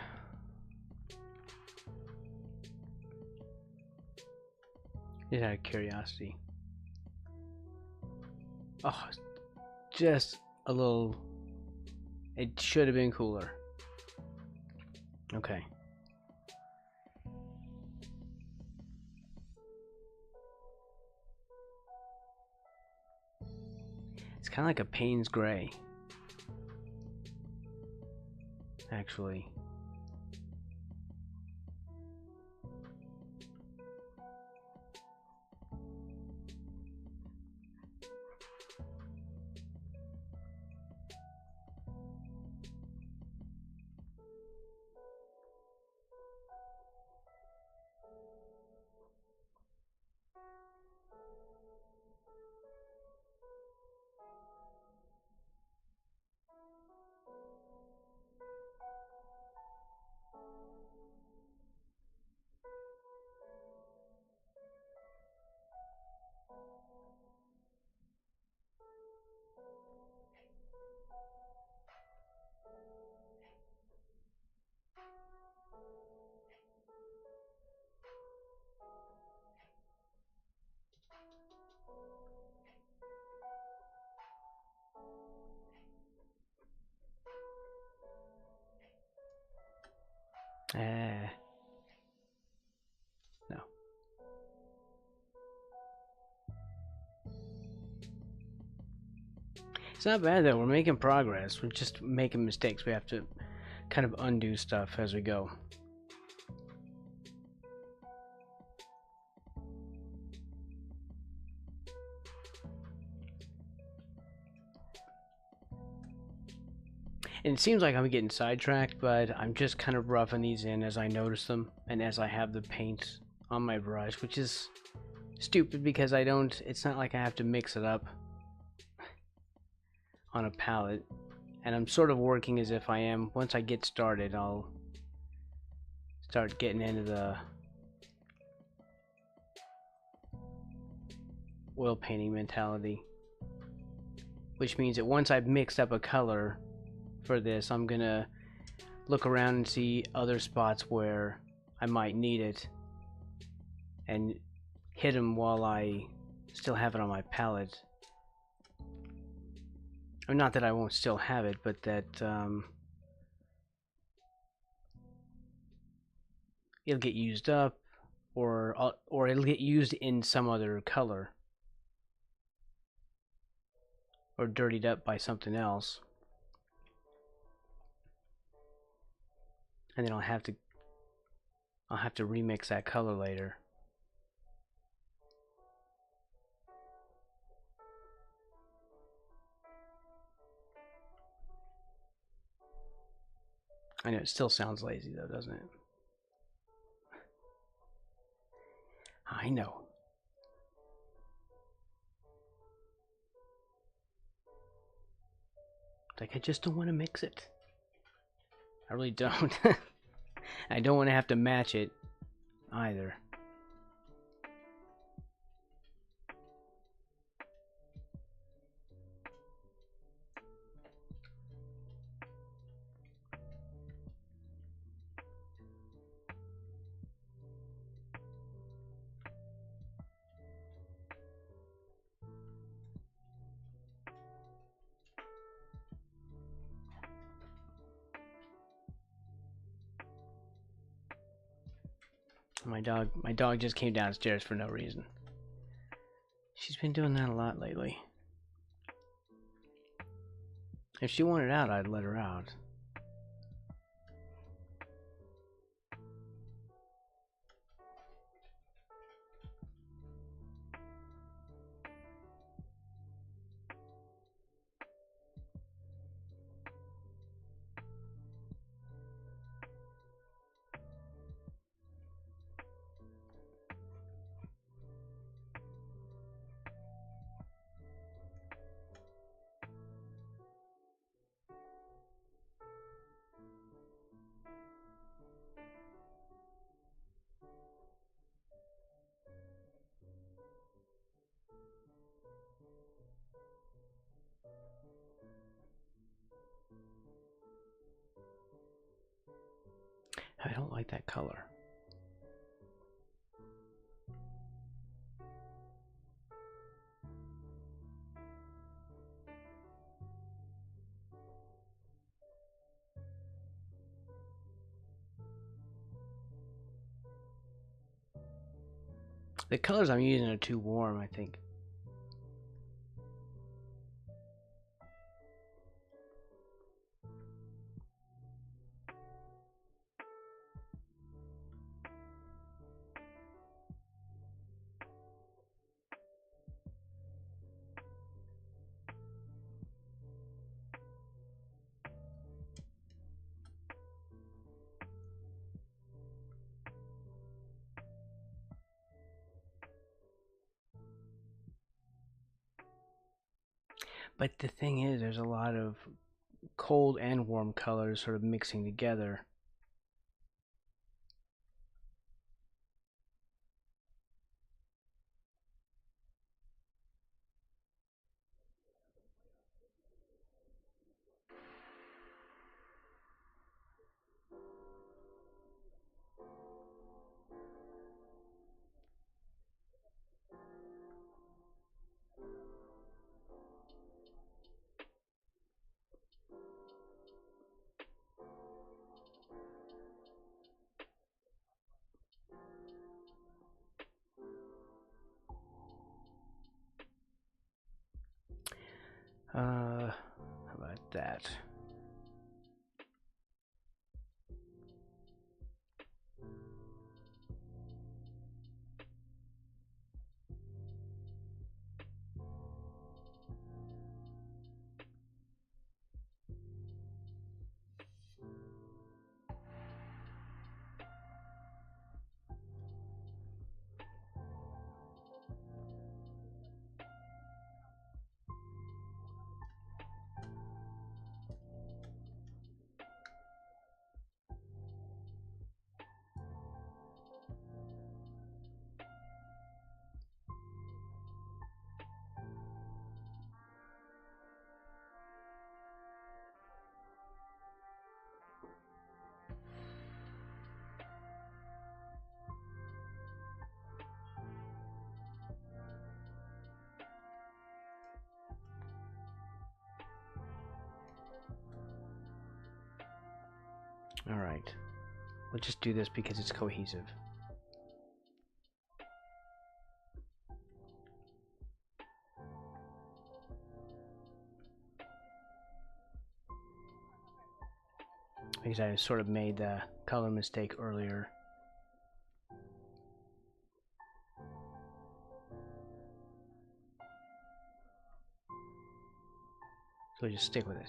Just out of curiosity. Oh, just a little. It should have been cooler. Okay. It's kind of like a Payne's Gray. Actually. No. It's not bad though. We're making progress. We're just making mistakes. We have to kind of undo stuff as we go. And it seems like I'm getting sidetracked, but I'm just kind of roughing these in as I notice them and as I have the paint on my brush, which is stupid because I don't, it's not like I have to mix it up on a palette. And I'm sort of working as if I am. Once I get started, I'll start getting into the oil painting mentality. Which means that once I've mixed up a color for this, I'm gonna look around and see other spots where I might need it and hit them while I still have it on my palette. Or not that I won't still have it, but that it'll get used up, or it'll get used in some other color, or dirtied up by something else, and then I'll have to remix that color later. I know it still sounds lazy though, doesn't it? I know. Like, I just don't want to mix it. I really don't. I don't want to have to match it either. My dog just came downstairs for no reason. She's been doing that a lot lately. If she wanted out, I'd let her out. I don't like that color. The colors I'm using are too warm, I think. But the thing is, there's a lot of cold and warm colors sort of mixing together. Alright. We'll just do this because it's cohesive. Because I sort of made the color mistake earlier. So just stick with it.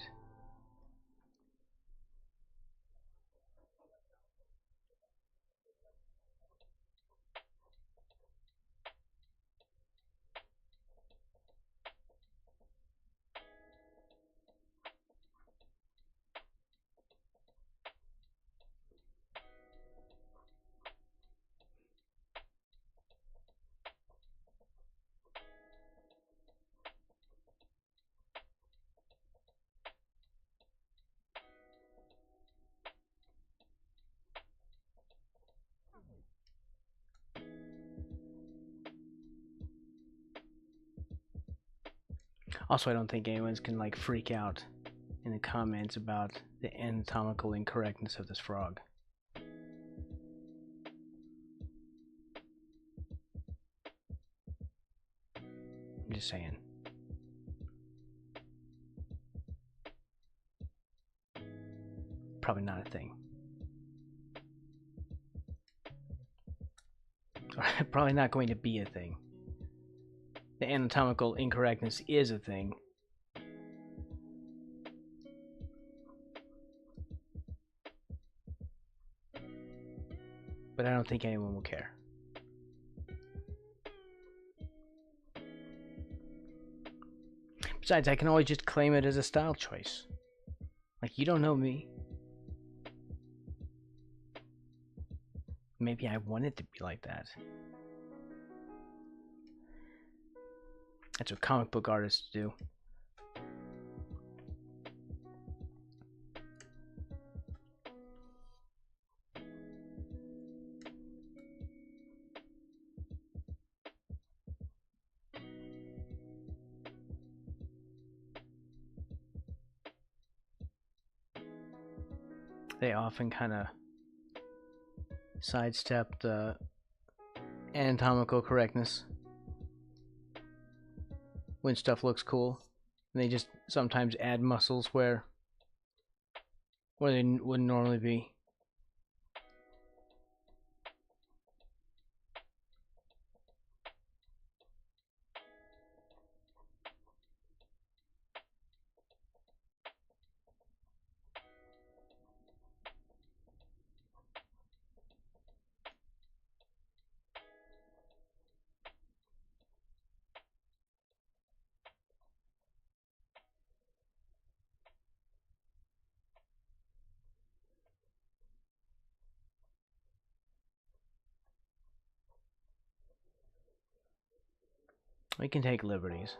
Also, I don't think anyone's can like freak out in the comments about the anatomical incorrectness of this frog. I'm just saying. Probably not a thing. Probably not going to be a thing. The anatomical incorrectness is a thing. But I don't think anyone will care. Besides, I can always just claim it as a style choice. Like, you don't know me. Maybe I want it to be like that. That's what comic book artists do. They often kind of sidestep the anatomical correctness when stuff looks cool. And they just sometimes add muscles where they wouldn't normally be. We can take liberties.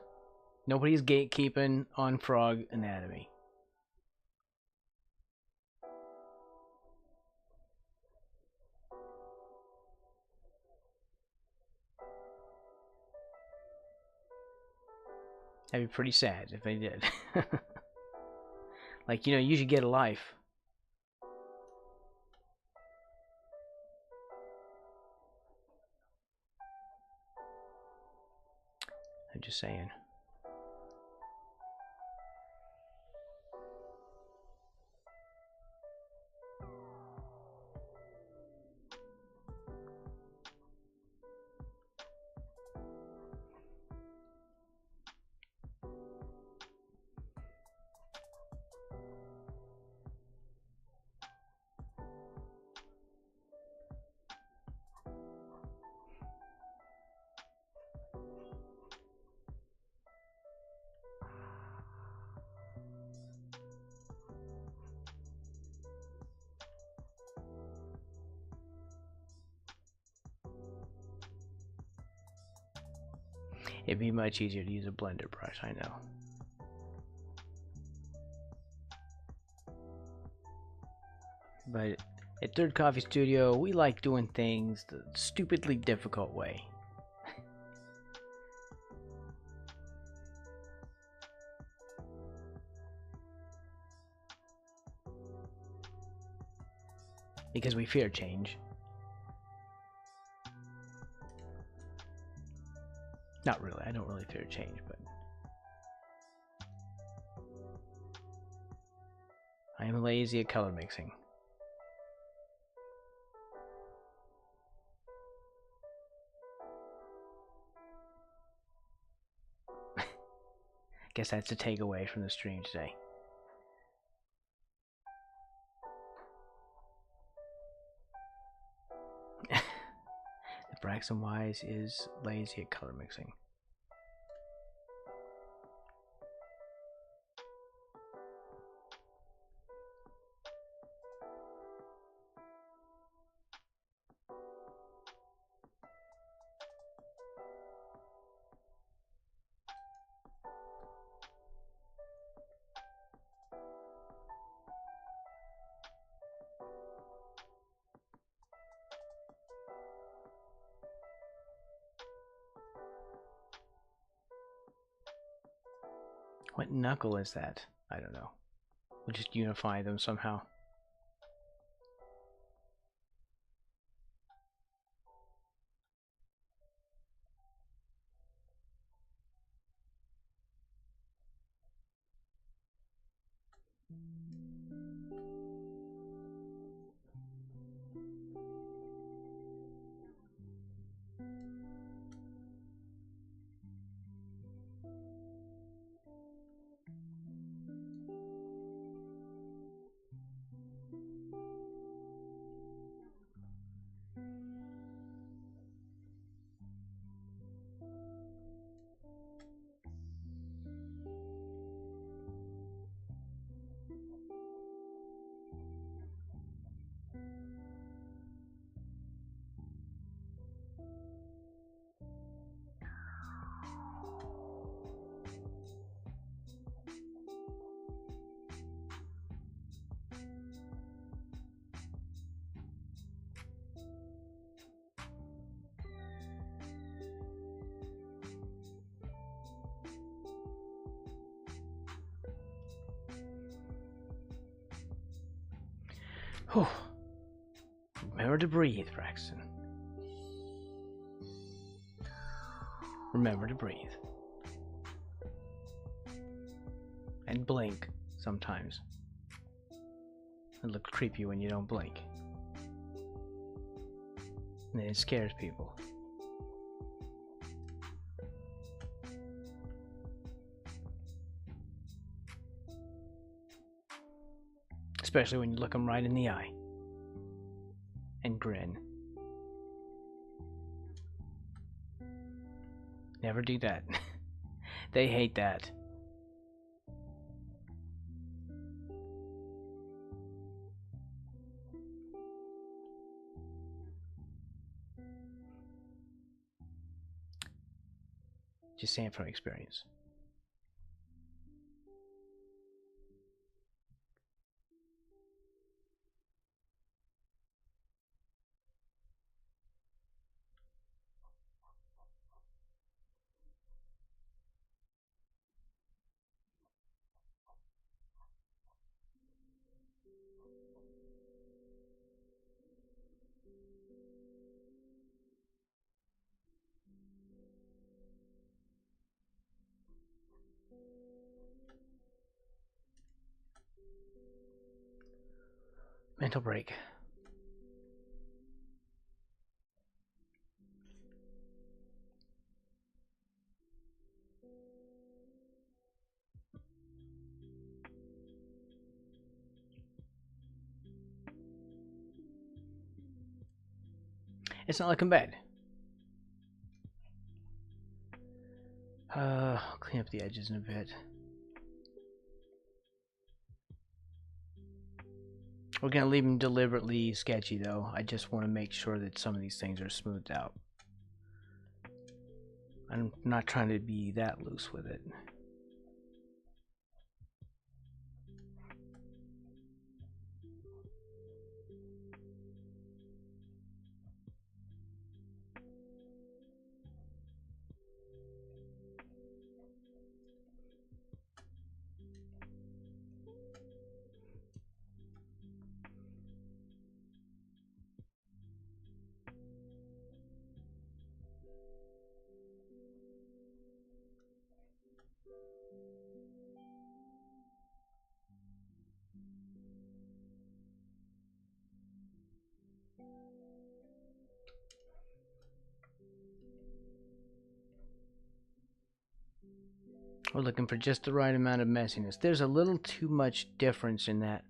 Nobody's gatekeeping on frog anatomy. That'd be pretty sad if they did. Like, you know, you should get a life. I'm just saying. It'd be much easier to use a blender brush, I know. But at Third Coffee Studio, we like doing things the stupidly difficult way. because we fear change. Not really. I don't really fear change, but I am lazy at color mixing. Guess that's a takeaway from the stream today. Braxton Wise is lazy at color mixing. What knuckle is that? I don't know. We'll just unify them somehow. Whew. Remember to breathe, Braxton. Remember to breathe. And blink sometimes. It looks creepy when you don't blink. And it scares people. Especially when you look them right in the eye. And grin. Never do that. They hate that. Just saying from experience. Mental break. It's not like I'm bad. I'll clean up the edges in a bit. We're gonna leave them deliberately sketchy though. I just want to make sure that some of these things are smoothed out. I'm not trying to be that loose with it. We're looking for just the right amount of messiness. There's a little too much difference in that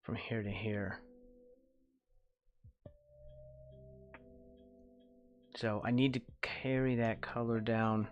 from here to here. So I need to carry that color down.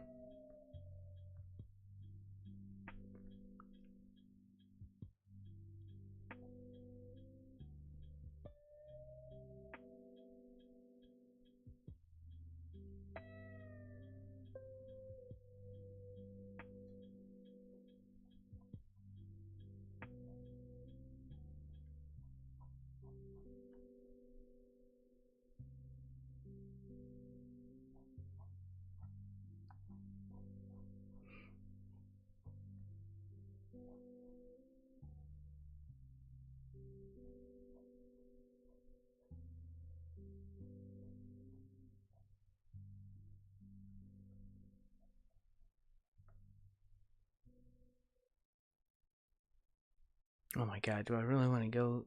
Oh my god, do I really want to go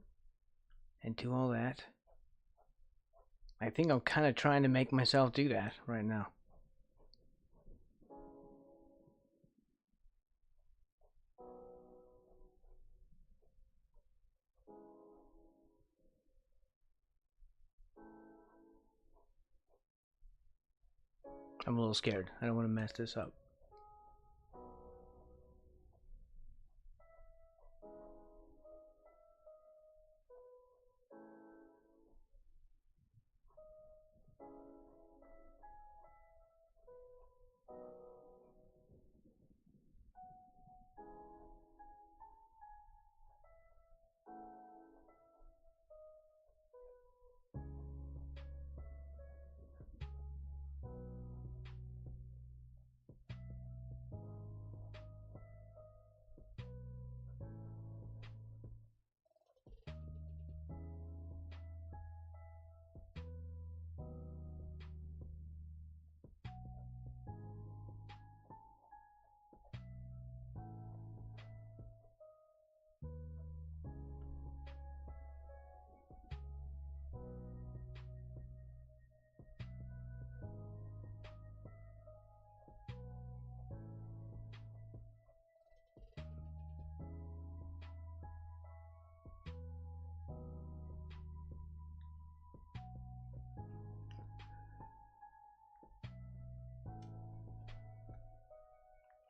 and do all that? I think I'm kind of trying to make myself do that right now. I'm a little scared. I don't want to mess this up.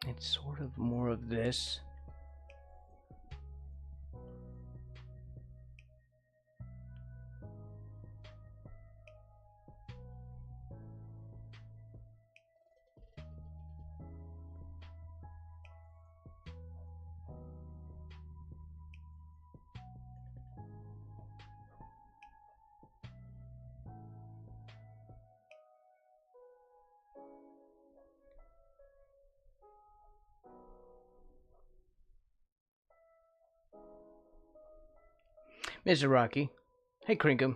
It's sort of more of this. Mr. Rocky. Hey, Crinkum.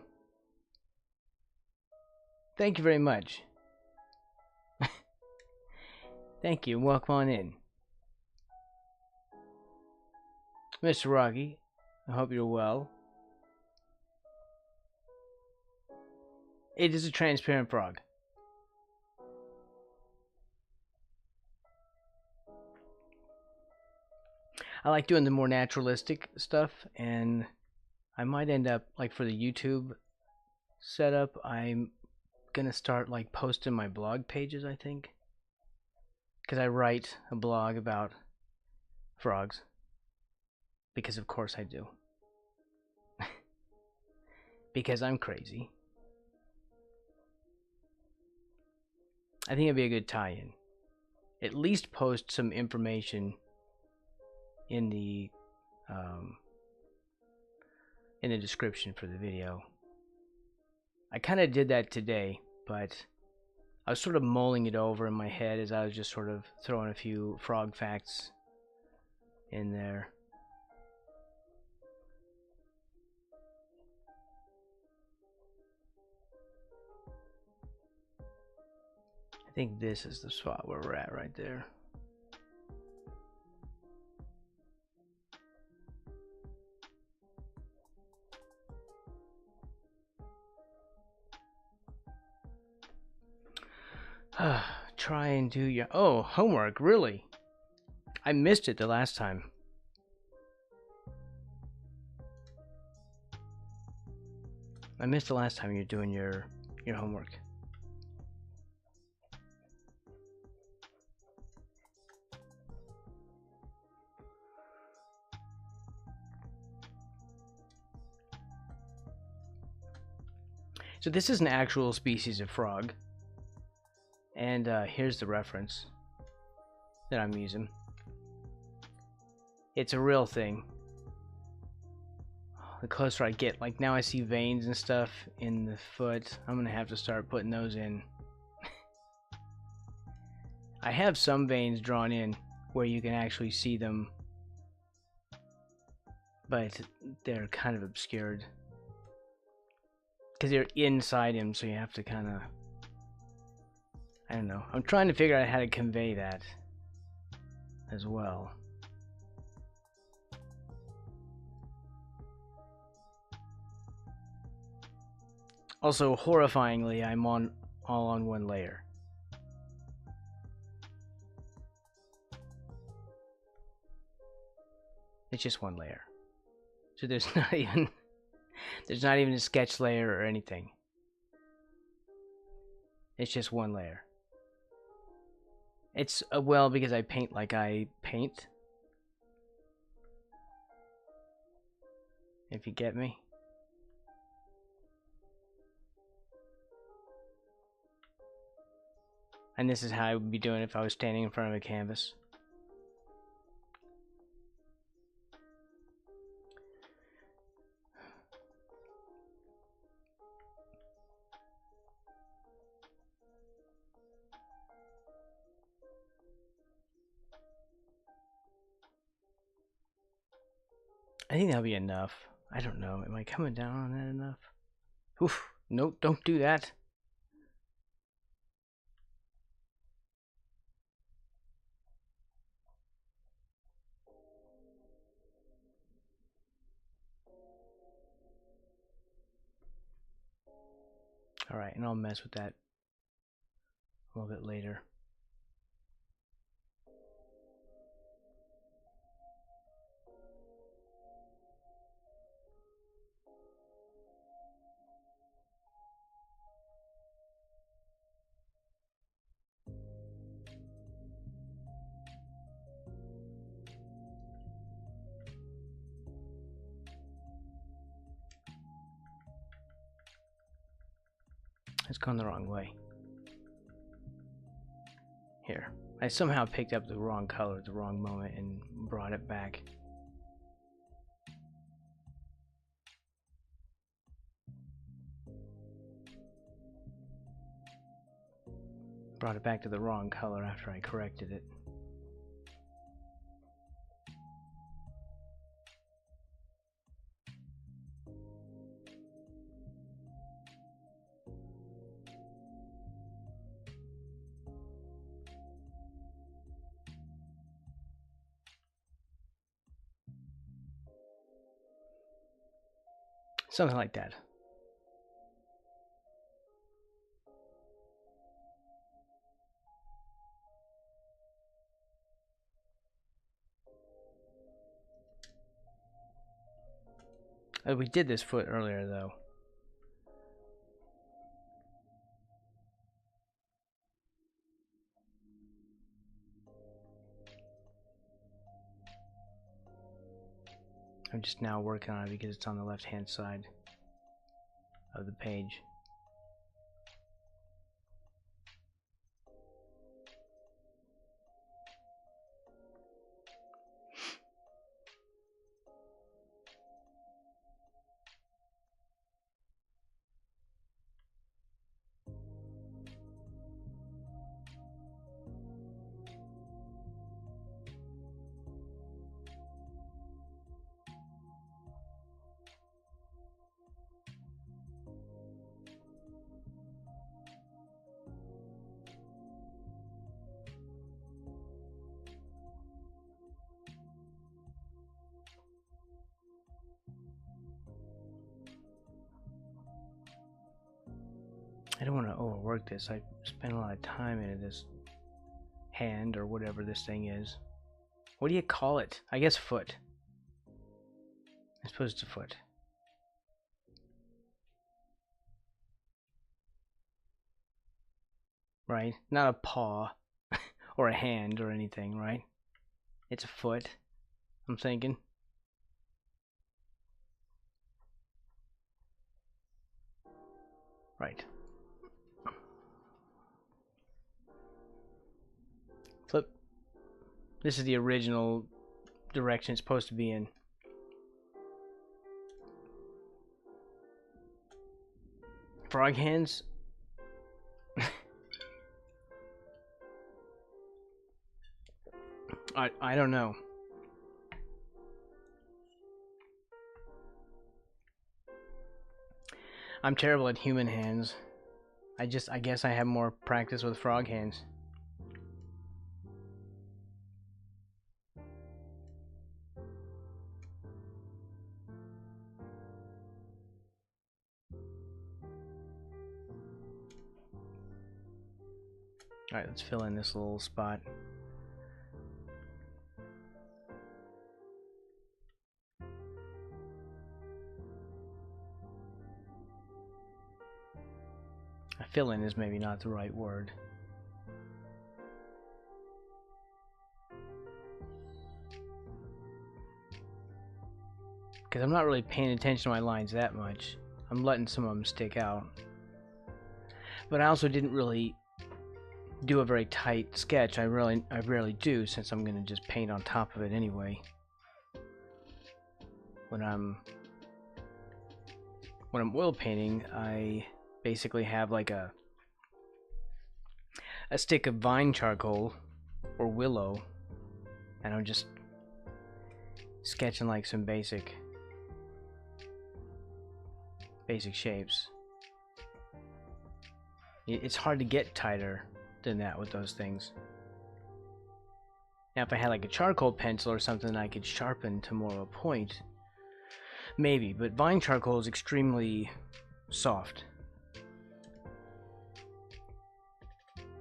Thank you very much. Thank you. Welcome on in. Mr. Rocky, I hope you're well. It is a transparent frog. I like doing the more naturalistic stuff, and I might end up, like for the YouTube setup, I'm gonna start like posting my blog pages, I think. Because I write a blog about frogs. Because of course I do. Because I'm crazy. I think it'd be a good tie-in. At least post some information in the description for the video. I kind of did that today, but I was sort of mulling it over in my head as I was just sort of throwing a few frog facts in there. I think this is the spot where we're at right there. try and do your... Oh, homework, really? I missed it the last time. I missed the last time you were doing your homework. So this is an actual species of frog. And here's the reference that I'm using. It's a real thing. The closer I get, like now I see veins and stuff in the foot. I'm gonna have to start putting those in. I have some veins drawn in where you can actually see them, but they're kind of obscured because they're inside him, so you have to kind of, I don't know. I'm trying to figure out how to convey that as well. Also, horrifyingly, I'm all on one layer. It's just one layer. So there's not even a sketch layer or anything. It's just one layer. It's well, because I paint like I paint. If you get me. And this is how I would be doing if I was standing in front of a canvas. I think that'll be enough. I don't know. Am I coming down on that enough? Oof. Nope, don't do that. Alright, and I'll mess with that a little bit later. It's gone the wrong way. Here. I somehow picked up the wrong color at the wrong moment and brought it back. Brought it back to the wrong color after I corrected it. Something like that. We did this foot earlier, though. I'm just now working on it because it's on the left-hand side of the page. I don't want to overwork this. I spent a lot of time into this hand or whatever this thing is. What do you call it? I guess foot. I suppose it's a foot. Right? Not a paw or a hand or anything, right? It's a foot, I'm thinking. Right. Flip. This is the original direction it's supposed to be in. Frog hands? I don't know. I'm terrible at human hands. I guess I have more practice with frog hands. Alright, let's fill in this little spot. Fill in is maybe not the right word. Because I'm not really paying attention to my lines that much. I'm letting some of them stick out. But I also didn't really do a very tight sketch. I rarely do, since I'm gonna just paint on top of it anyway. When I'm oil painting, I basically have like a stick of vine charcoal or willow, and I'm just sketching like some basic shapes. It's hard to get tighter than that with those things. Now if I had like a charcoal pencil or something I could sharpen to more of a point, maybe, but vine charcoal is extremely soft.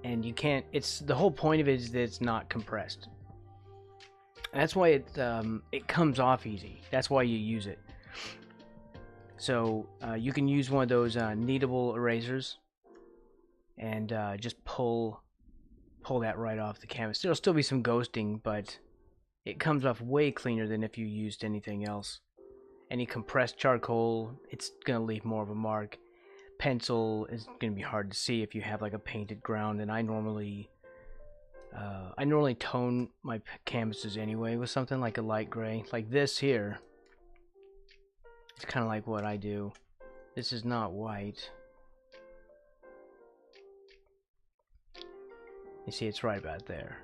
And you can't, the whole point of it is that it's not compressed. That's why it comes off easy. That's why you use it. So you can use one of those kneadable erasers and just pull that right off the canvas. There'll still be some ghosting, but it comes off way cleaner than if you used anything else. Any compressed charcoal, it's gonna leave more of a mark. Pencil is gonna be hard to see if you have like a painted ground, and I normally tone my canvases anyway with something like a light gray, like this here. It's kind of like what I do. This is not white. You see, it's right about there.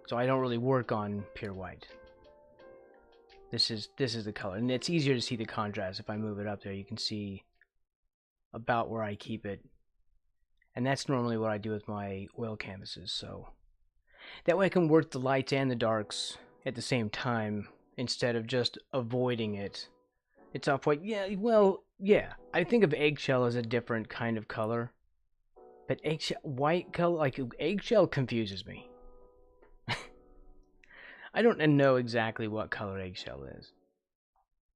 So I don't really work on pure white. This is the color, and it's easier to see the contrast. If I move it up there, you can see about where I keep it. And that's normally what I do with my oil canvases, so that way I can work the lights and the darks at the same time instead of just avoiding it. It's off-white. Yeah, well, yeah. I think of eggshell as a different kind of color, but white color, like eggshell, confuses me. I don't know exactly what color eggshell is.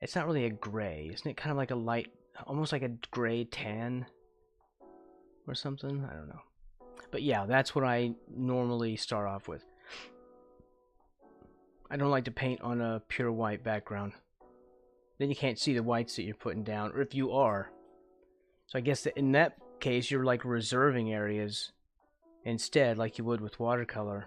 It's not really a gray, isn't it? Kind of like a light, almost like a gray tan or something. I don't know. But yeah, that's what I normally start off with. I don't like to paint on a pure white background. Then you can't see the whites that you're putting down, or if you are. So I guess that in that case, you're like reserving areas instead, like you would with watercolor.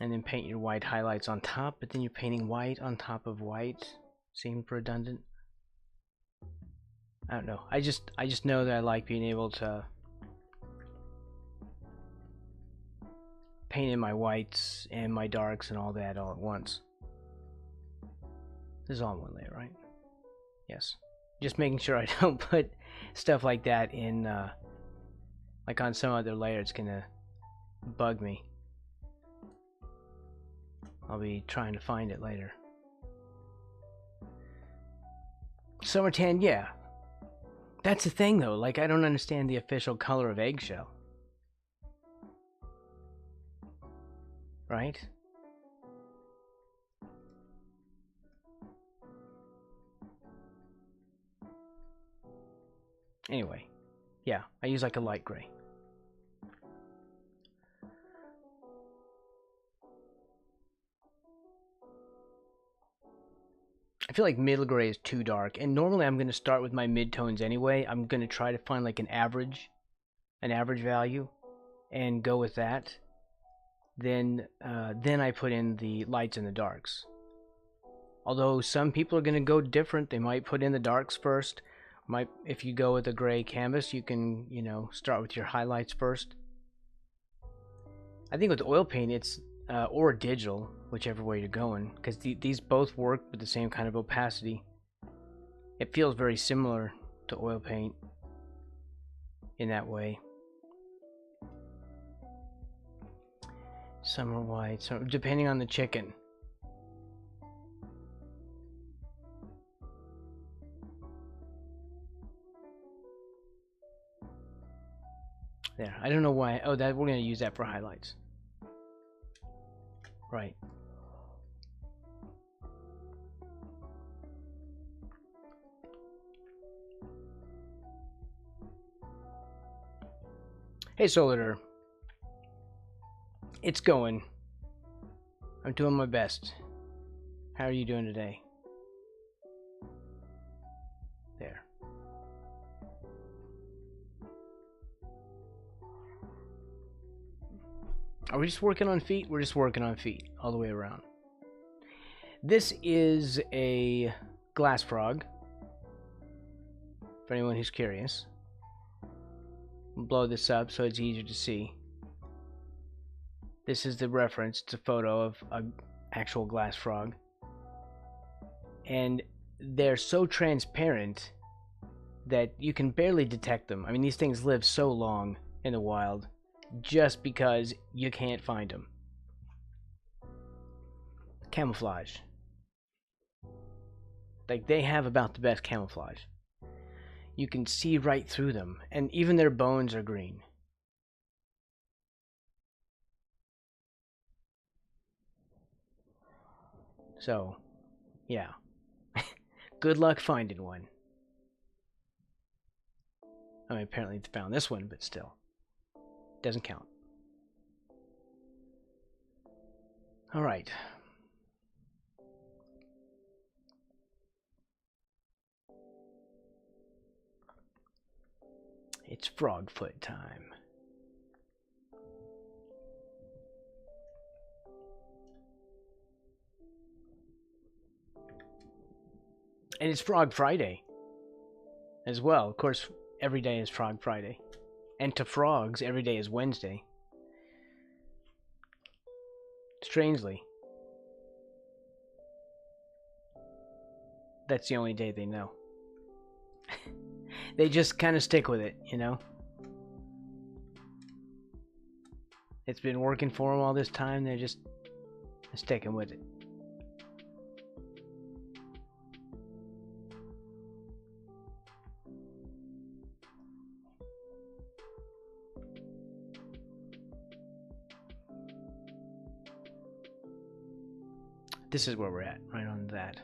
And then paint your white highlights on top, but then you're painting white on top of white. Seems redundant. I don't know. I just know that I like being able to paint in my whites and my darks and all that all at once. This is all in one layer, right? Yes. Just making sure I don't put stuff like that in, like on some other layer. It's gonna bug me. I'll be trying to find it later. Summer tan, yeah. That's the thing, though. Like, I don't understand the official color of eggshell. Right? Anyway, yeah, I use like a light gray. I feel like middle gray is too dark, and normally I'm going to start with my midtones anyway. I'm going to try to find like an average value, and go with that. Then I put in the lights and the darks. Although some people are going to go different, they might put in the darks first. If you go with a gray canvas, you can, start with your highlights first. I think with oil paint, it's or digital, whichever way you're going, because these both work with the same kind of opacity. It feels very similar to oil paint in that way. Some are white, some, depending on the chicken. There, I don't know why. Oh, that we're gonna use that for highlights. Right. Hey, Solider. It's going. I'm doing my best. How are you doing today? There. Are we just working on feet? We're just working on feet all the way around. This is a glass frog, for anyone who's curious. I'll blow this up so it's easier to see. This is the reference. It's a photo of an actual glass frog. And they're so transparent that you can barely detect them. I mean, these things live so long in the wild just because you can't find them. Camouflage. Like, they have about the best camouflage. You can see right through them, and even their bones are green. So, yeah. Good luck finding one. I mean, apparently they found this one, but still. Doesn't count. Alright. It's Frogfoot time. And it's Frog Friday as well. Of course, every day is Frog Friday. And to frogs, every day is Wednesday. Strangely. That's the only day they know. They just kind of stick with it, you know? It's been working for them all this time, they're just sticking with it. This is where we're at, right on that.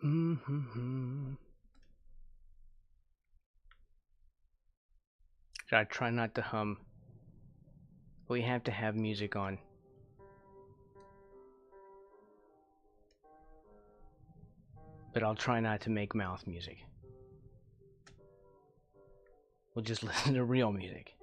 Should I try not to hum? We have to have music on. But I'll try not to make mouth music. We'll just listen to real music.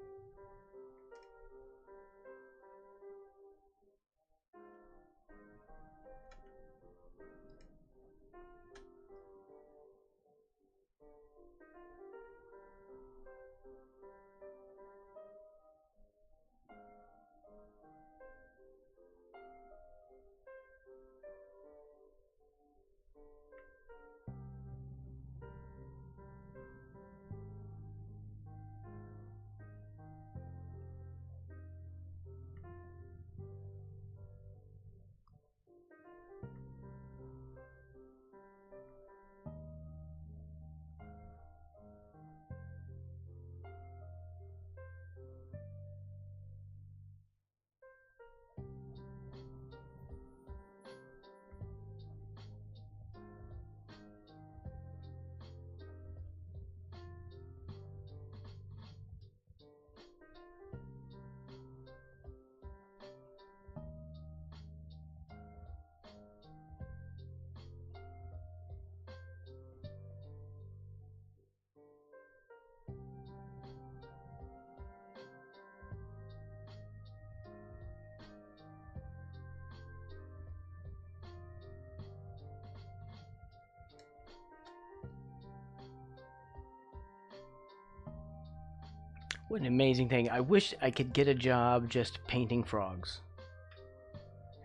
What an amazing thing. I wish I could get a job just painting frogs.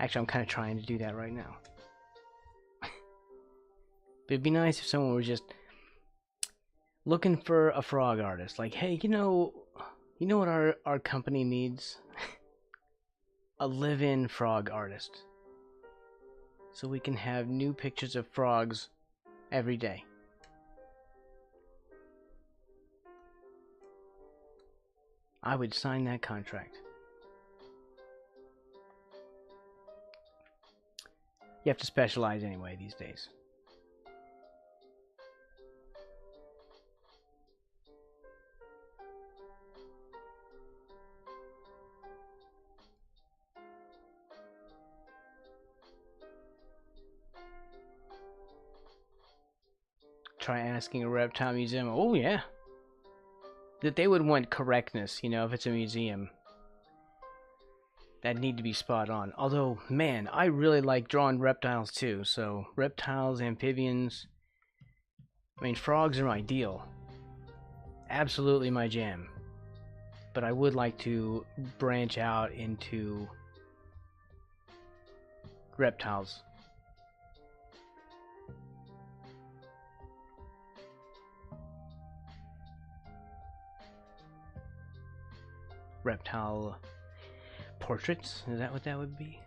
Actually, I'm kind of trying to do that right now. But it'd be nice if someone were just looking for a frog artist. Like, hey, you know what our company needs? A live-in frog artist. So we can have new pictures of frogs every day. I would sign that contract. You have to specialize anyway these days. Try asking a reptile museum. Oh yeah. That they would want correctness, you know, if it's a museum. That need to be spot on. Although, man, I really like drawing reptiles too. So, reptiles, amphibians. I mean, frogs are my deal. Absolutely my jam. But I would like to branch out into reptiles. Reptile portraits? Is that what that would be?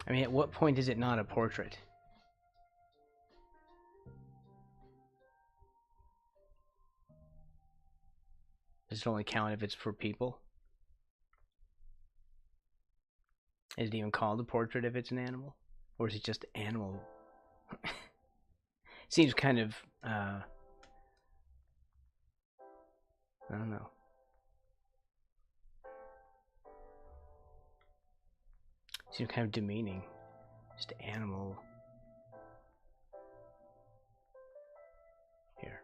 I mean, at what point is it not a portrait? Does it only count if it's for people? Is it even called a portrait if it's an animal? Or is it just animal? Seems kind of, I don't know. Seems kind of demeaning. Just animal. Here.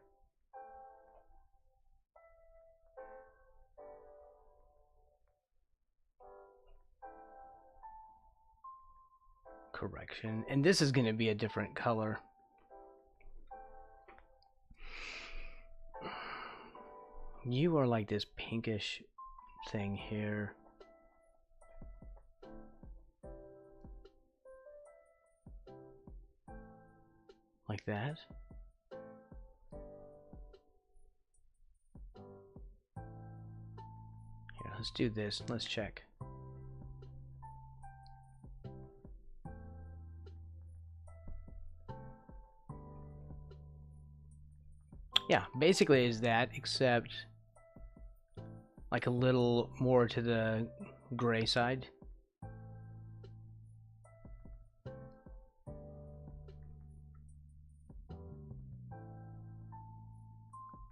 Correction. And this is going to be a different color. You are like this pinkish thing here. Like that. Here, let's do this. Let's check. Yeah, basically is that, except like a little more to the gray side.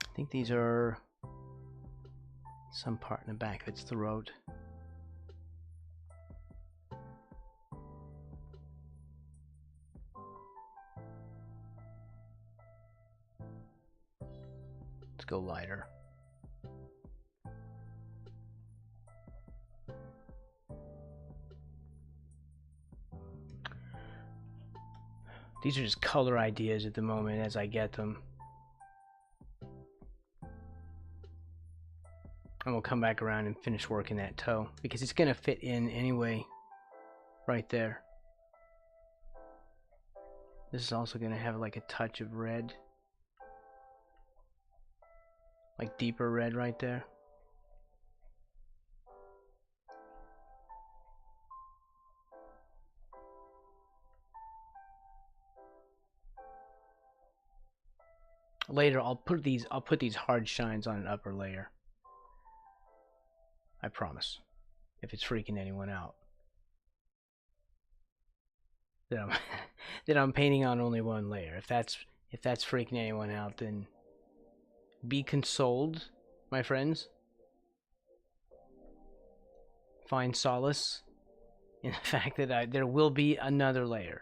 I think these are some part in the back of its throat. Let's go lighter. These are just color ideas at the moment as I get them. And we'll come back around and finish working that toe because it's going to fit in anyway right there. This is also going to have like a touch of red. Like deeper red right there. Later I'll put these hard shines on an upper layer. I promise. If it's freaking anyone out. That I'm painting on only one layer. If that's freaking anyone out, then be consoled, my friends. Find solace in the fact that there will be another layer.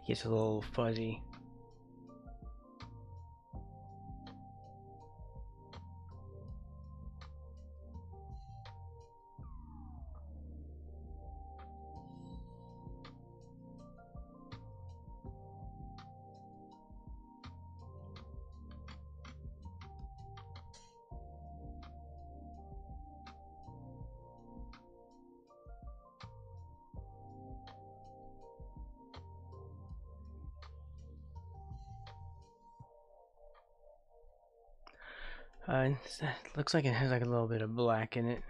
Gets a little fuzzy. Looks like it has like a little bit of black in it.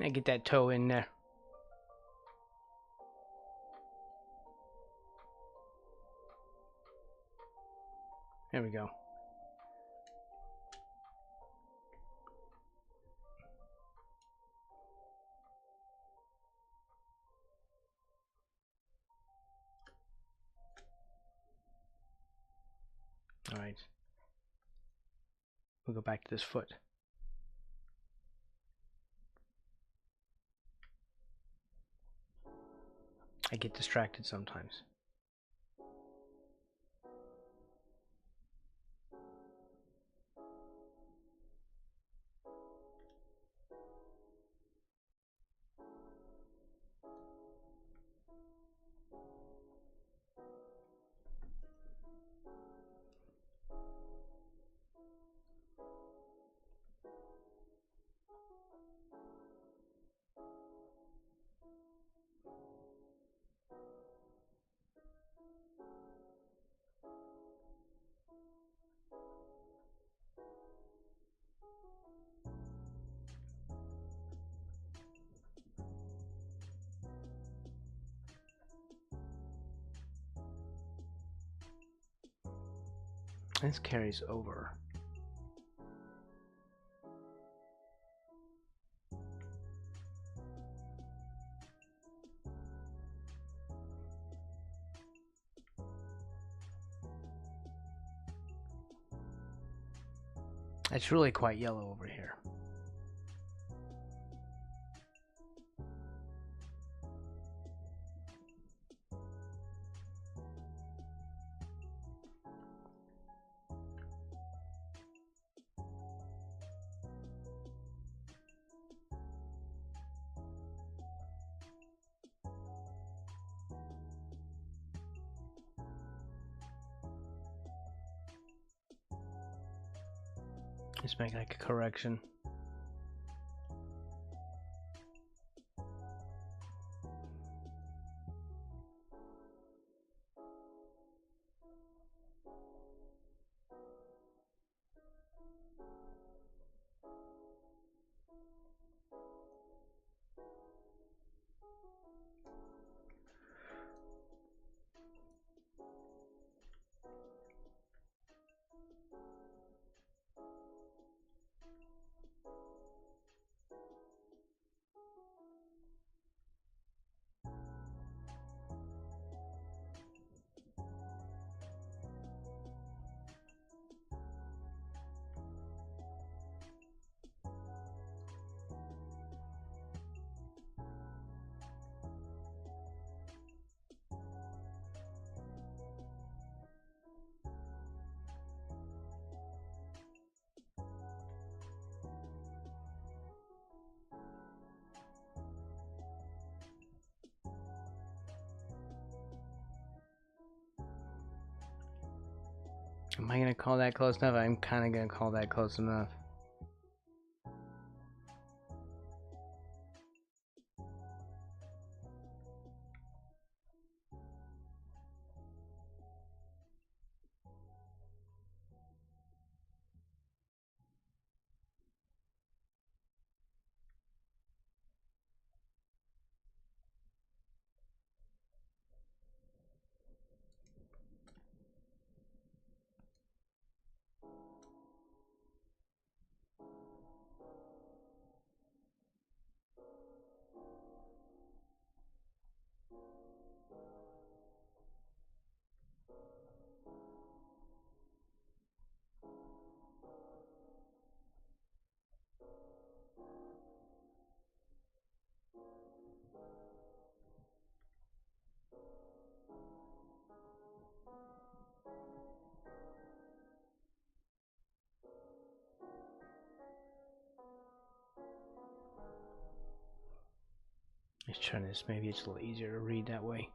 And get that toe in there. There we go. All right. We'll go back to this foot. I get distracted sometimes. This carries over. It's really quite yellow over here. Just make like a correction. Am I gonna call that close enough? I'm kind of gonna call that close enough. Let's try this. Maybe it's a little easier to read that way.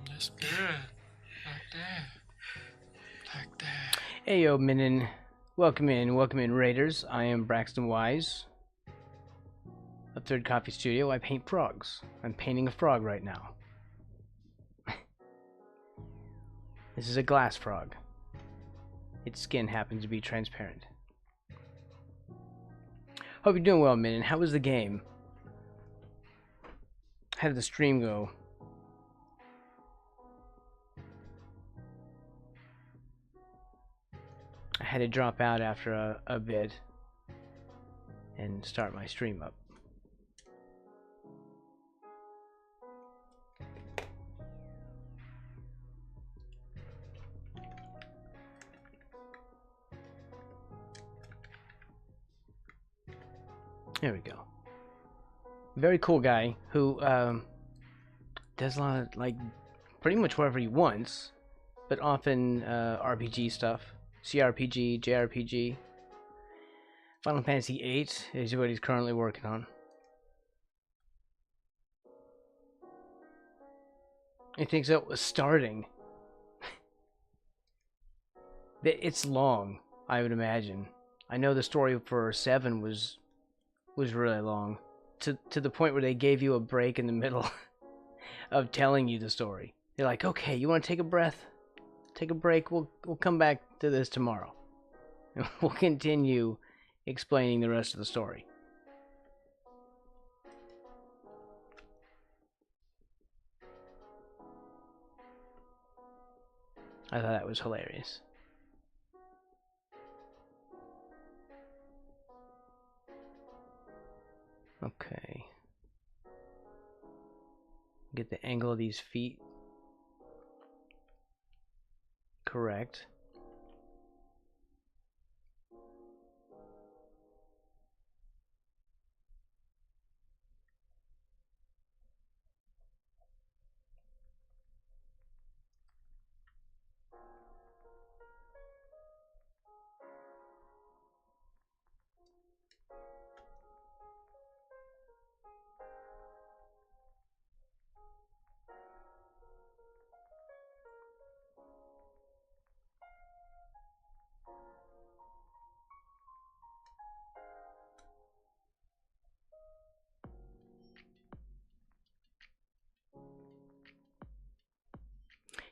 That's good. Like that. Like that. Hey yo, Minin. Welcome in, Raiders. I am Braxton Wise of Third Coffee Studio. I paint frogs. I'm painting a frog right now. This is a glass frog. Its skin happens to be transparent. Hope you're doing well, Minin. How was the game? How did the stream go? I had to drop out after a bit and start my stream up. There we go. Very cool guy who does a lot of, like, pretty much whatever he wants, but often RPG stuff. CRPG, JRPG. Final Fantasy VIII is what he's currently working on. He thinks it was starting. It's long, I would imagine. I know the story for 7 was really long, to the point where they gave you a break in the middle. of telling you the story. They're like, okay, you want to take a breath? Take a break. We'll come back to this tomorrow. We'll continue explaining the rest of the story. I thought that was hilarious. Okay. Get the angle of these feet correct.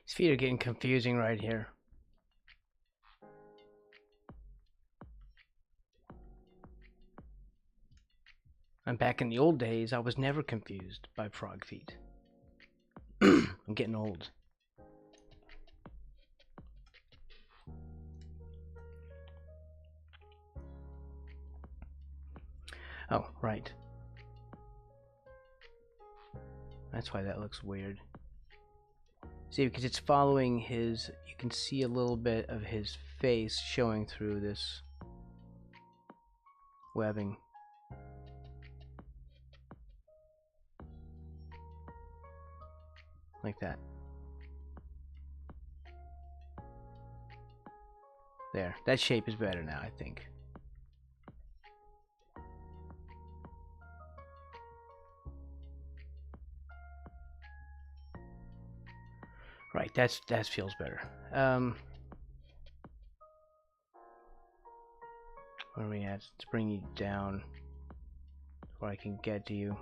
These feet are getting confusing right here. And back in the old days, I was never confused by frog feet. I'm getting old. Oh, right. That's why that looks weird. See, because it's following his... You can see a little bit of his face showing through this webbing. Like that. There. That shape is better now, I think. Right, that feels better. Where are we at? Let's bring you down where I can get to you.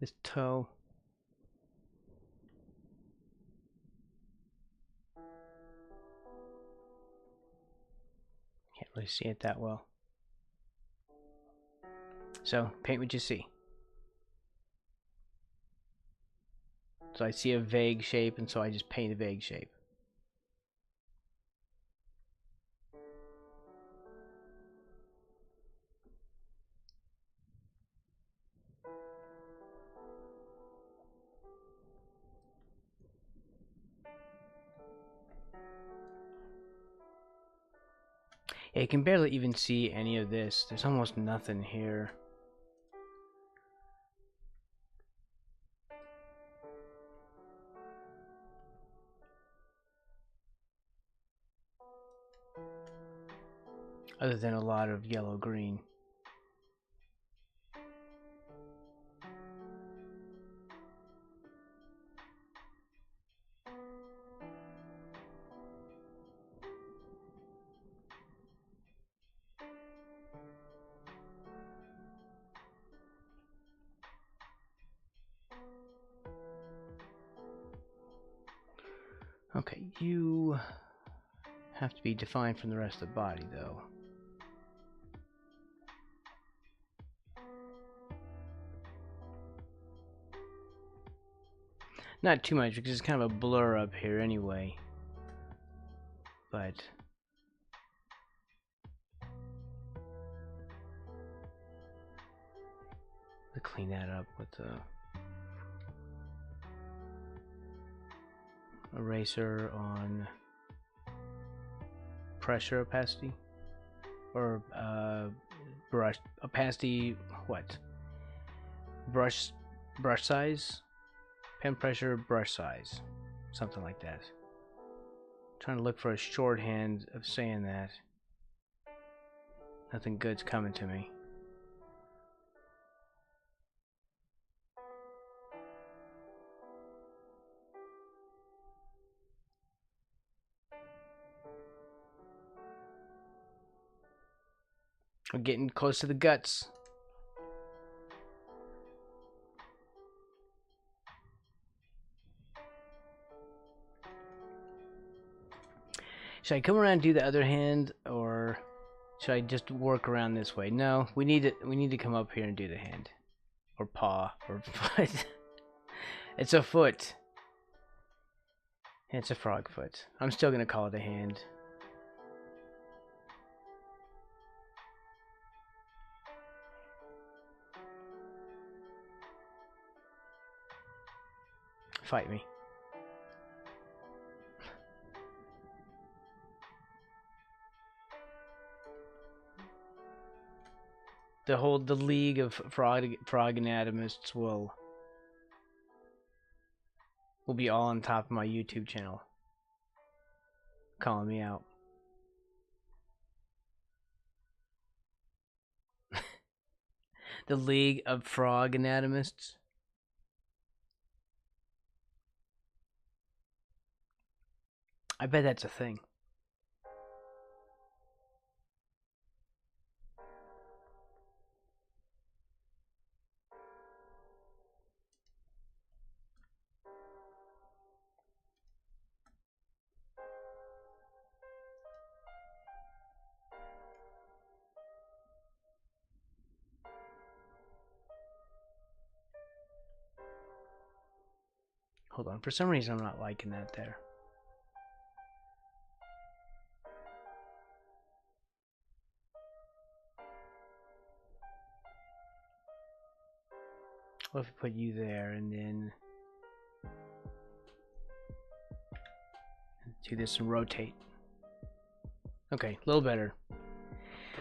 This toe. Can't really see it that well. So, paint what you see. So I see a vague shape, and so I just paint a vague shape. Yeah, you can barely even see any of this. There's almost nothing here. Other than a lot of yellow-green. Okay, you have to be defined from the rest of the body, though. Not too much, because it's kind of a blur up here anyway. But we'll clean that up with the eraser on pressure opacity. Or brush opacity, what? Brush size? Pen pressure, brush size. Something like that. Trying to look for a shorthand of saying that. Nothing good's coming to me. We're getting close to the guts. Should I come around and do the other hand, or should I just work around this way? No, we need to come up here and do the hand. Or paw. Or foot. It's a foot. It's a frog foot. I'm still gonna call it a hand. Fight me. The league of frog anatomists will be all on top of my YouTube channel, calling me out. The league of frog anatomists. I bet that's a thing. Hold on, for some reason I'm not liking that there. What if I put you there and then do this and rotate? Okay, a little better.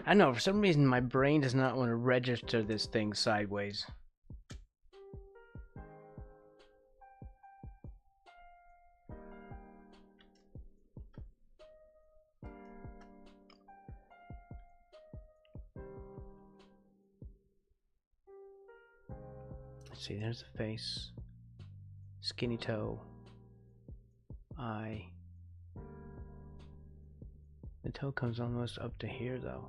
I know, for some reason my brain does not want to register this thing sideways. Let's see, there's the face, skinny toe, eye. The toe comes almost up to here though.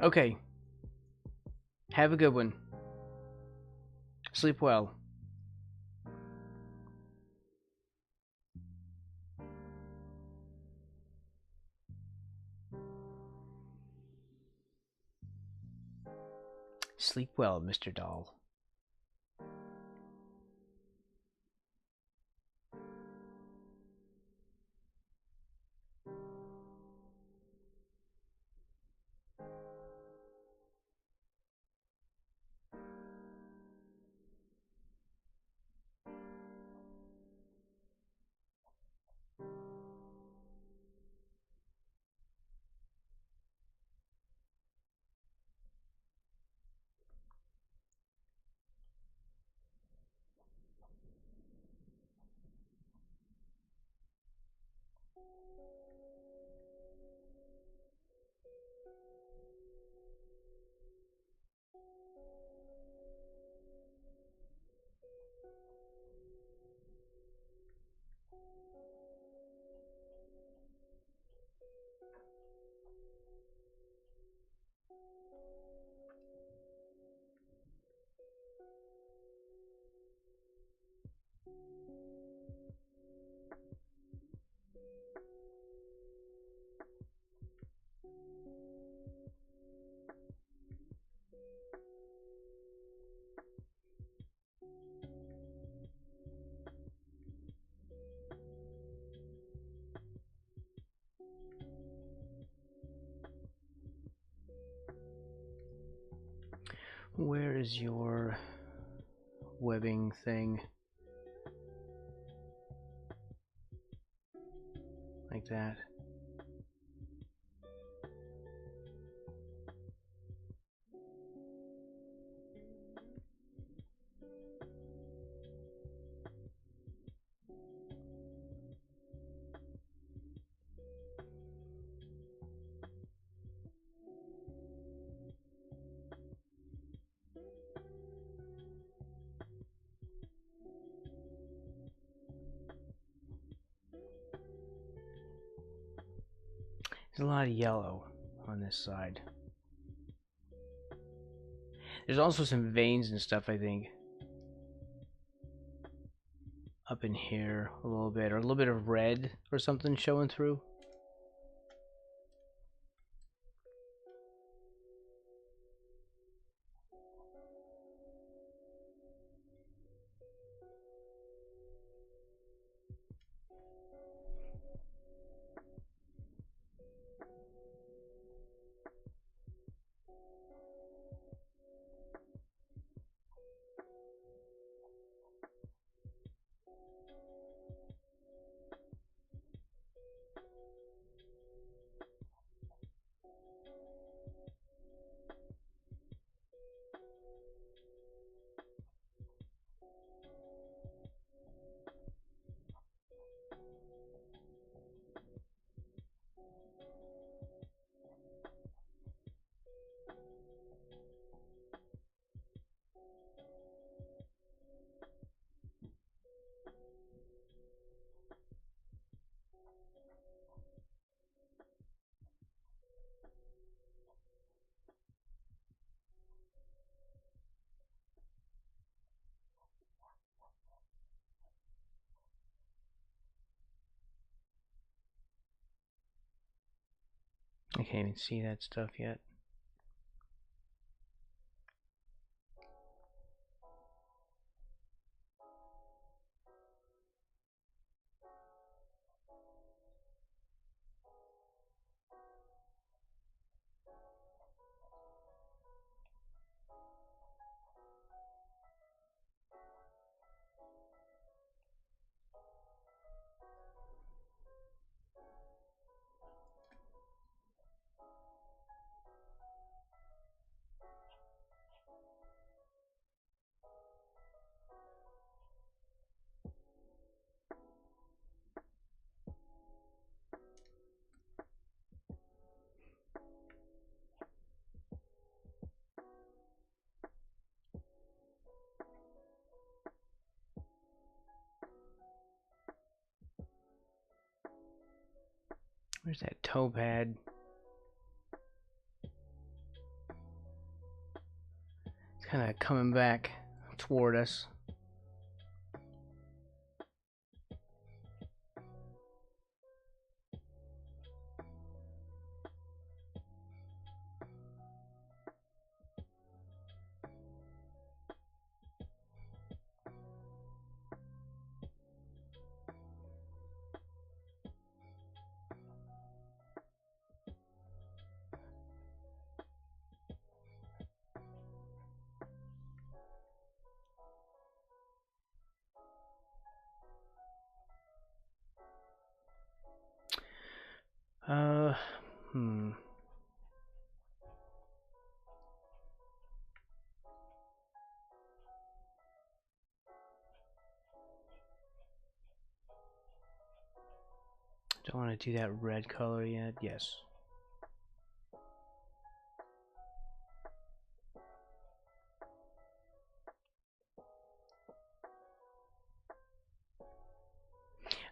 Okay. Have a good one. Sleep well. Sleep well, Mr. Doll. Where is your webbing thing? Like that. There's a lot of yellow on this side. There's also some veins and stuff, I think. Up in here a little bit, or a little bit of red or something showing through. I can't even see that stuff yet. Where's that toe pad? It's kind of coming back toward us. Uh, hmm. Don't want to do that red color yet. Yes.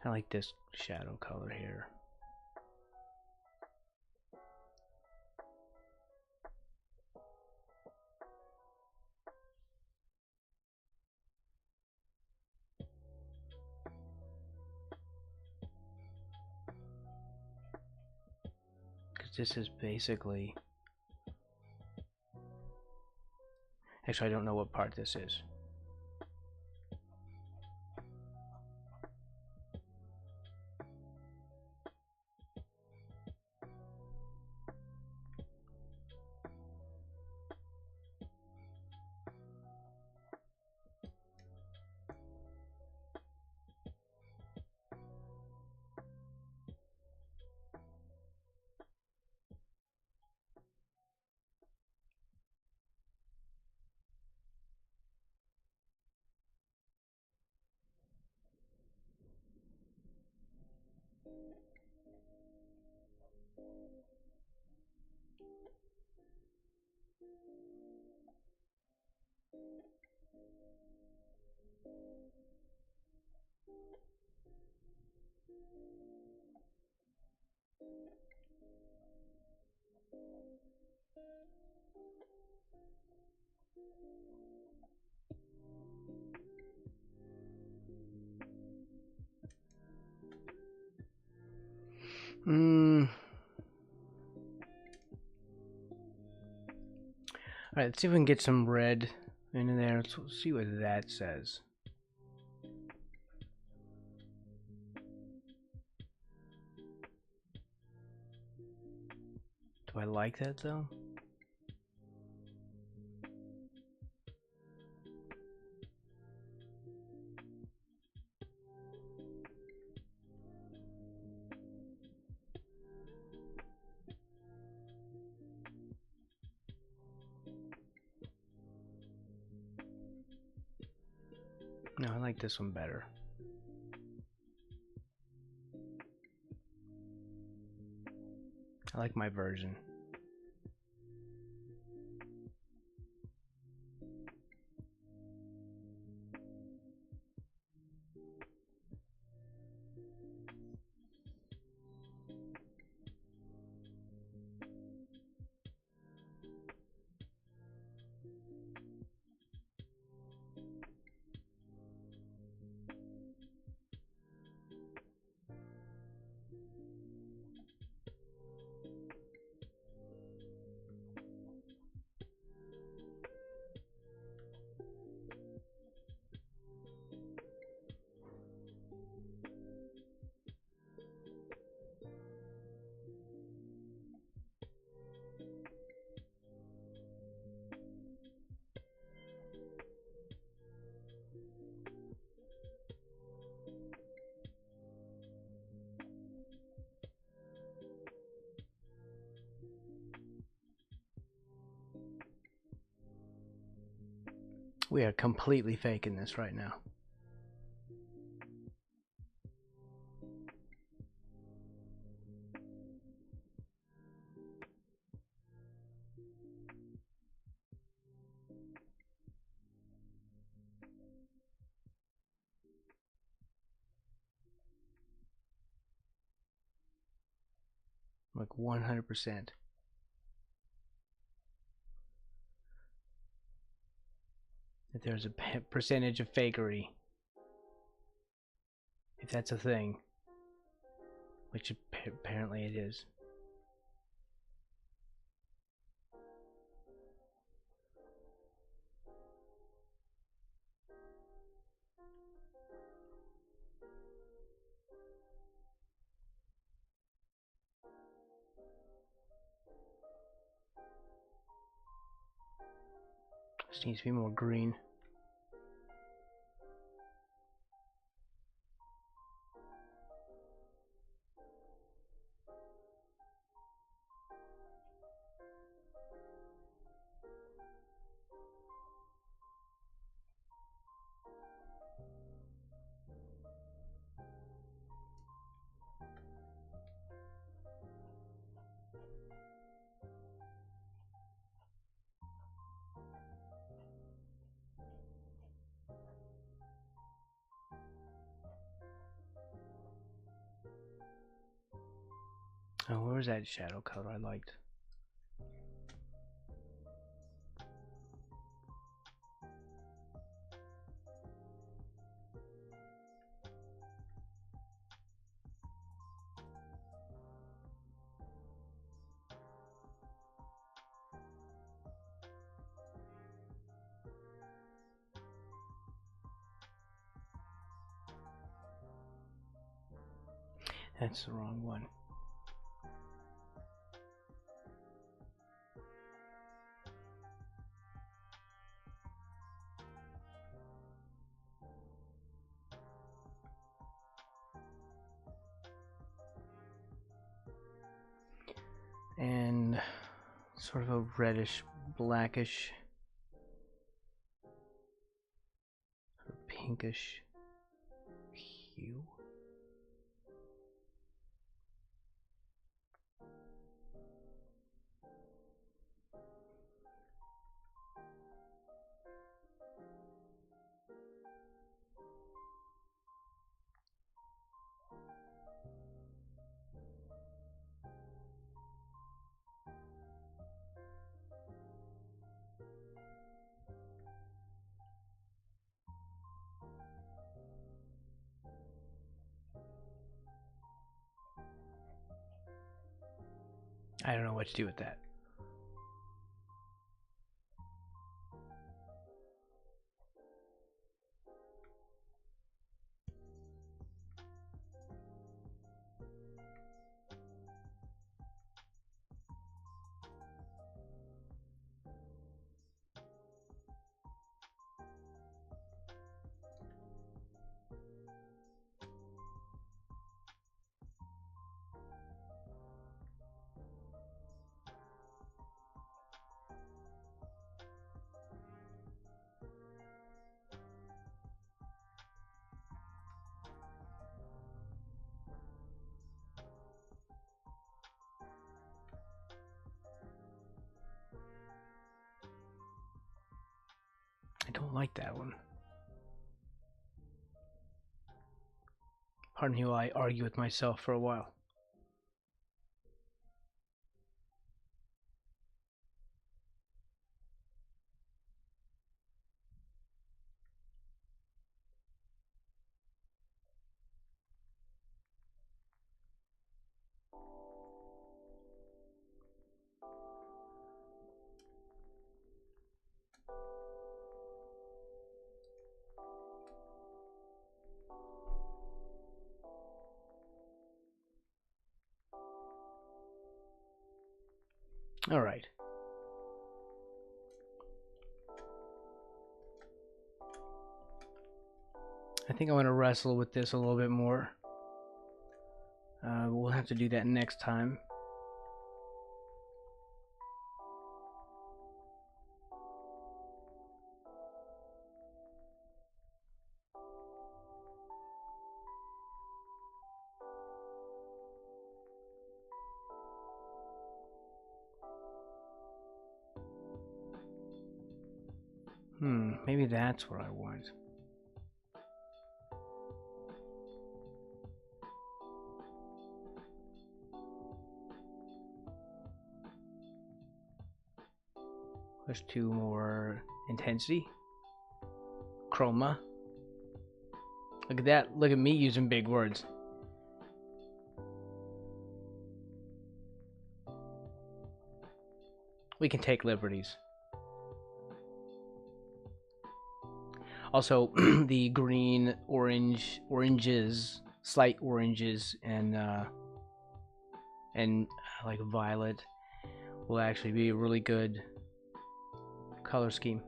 I like this shadow color here. Because this is basically... Actually, I don't know what part this is. Alright, let's see if we can get some red into there. Let's see what that says. Do I like that though? No, I like this one better. I like my version. We are completely faking this right now. Like 100%. That there's a percentage of fakery. If that's a thing. Which apparently it is. This needs to be more green. Oh, where was that shadow color I liked? That's the wrong one. And sort of a reddish, blackish, sort of pinkish hue. I don't know what to do with that. I don't like that one. Pardon me while I argue with myself for a while. All right. I think I want to wrestle with this a little bit more. We'll have to do that next time. Maybe that's what I want. Push 2 more intensity. Chroma. Look at that. Look at me using big words. We can take liberties. Also, the green, oranges, slight oranges, and like violet will actually be a really good color scheme.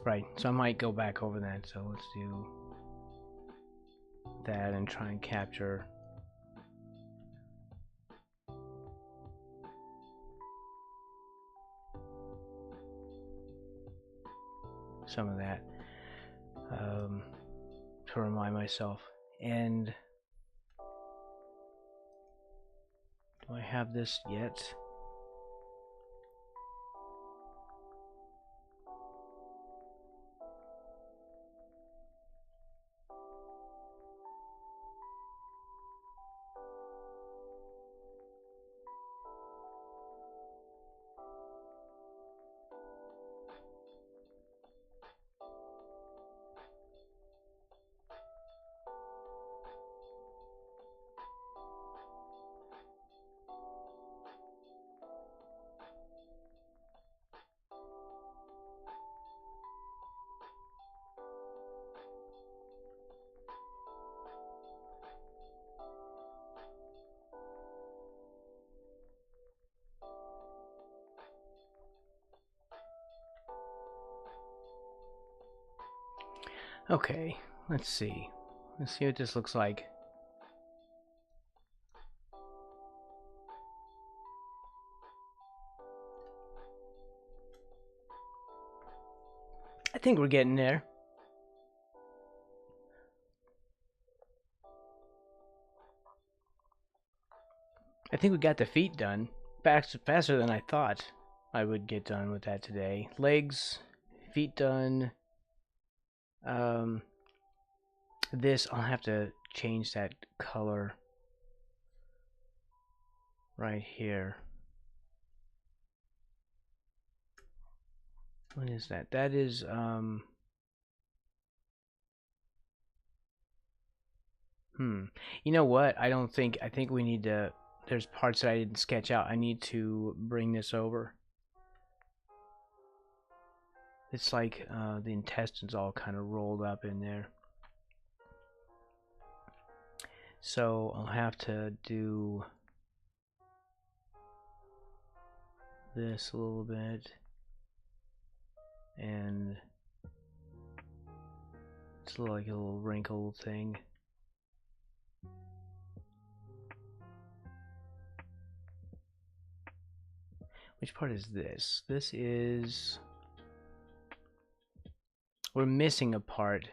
Right, so I might go back over that. So let's do that and try and capture some of that to remind myself. And do I have this yet? Okay, let's see. Let's see what this looks like. I think we're getting there. I think we got the feet done faster than I thought I would get done with that today. Legs, feet done. This, I'll have to change that color right here. What is that? That is You know what? I think we need to, there's parts that I didn't sketch out. I need to bring this over. It's like the intestines all kind of rolled up in there. So I'll have to do this a little bit. And it's like a little wrinkle thing. Which part is this? This is... We're missing a part.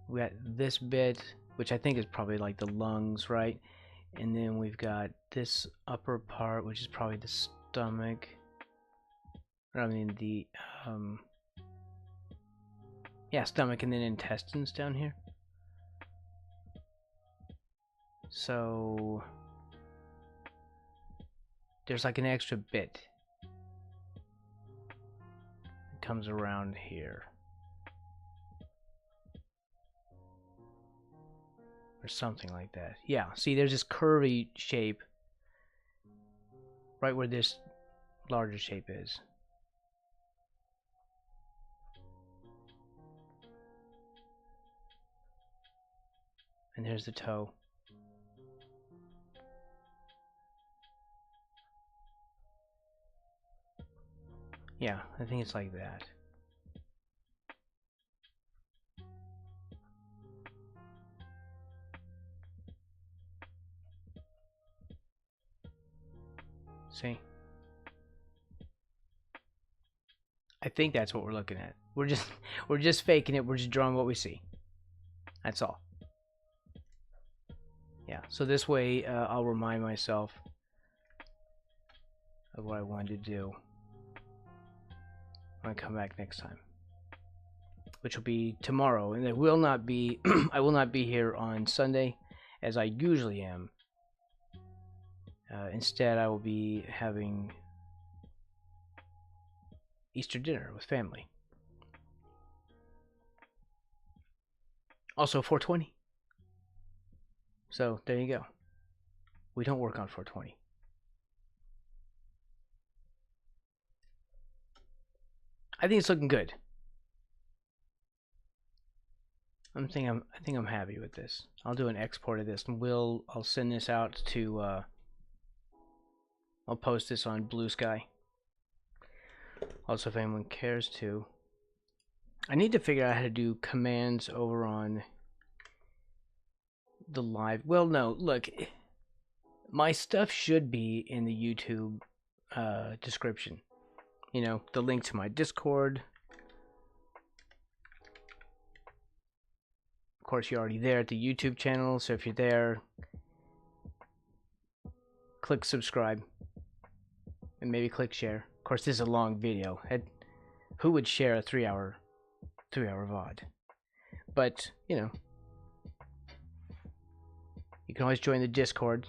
We got this bit, which I think is probably like the lungs, right? And then we've got this upper part, which is probably the stomach. I mean the, yeah, stomach, and then intestines down here. So there's like an extra bit. It comes around here. Or something like that. Yeah, see, there's this curvy shape right where this larger shape is. And there's the toe. Yeah, I think it's like that. See? I think that's what we're looking at. We're just faking it. We're just drawing what we see. That's all. Yeah. So this way, I'll remind myself of what I wanted to do when I come back next time, which will be tomorrow, and it will not be. I will not be here on Sunday, as I usually am. Instead, I will be having Easter dinner with family. Also 420. So there you go. We don't work on 420. I think it's looking good. I think I'm happy with this. I'll do an export of this, and I'll send this out to I'll post this on Blue Sky. Also, if anyone cares to. I need to figure out how to do commands over on the live. Well, no, look, my stuff should be in the YouTube description. You know, the link to my Discord. Of course, you're already there at the YouTube channel, so if you're there, click subscribe. And maybe click share. Of course, this is a long video. Who would share a 3-hour VOD? But, you know, you can always join the Discord.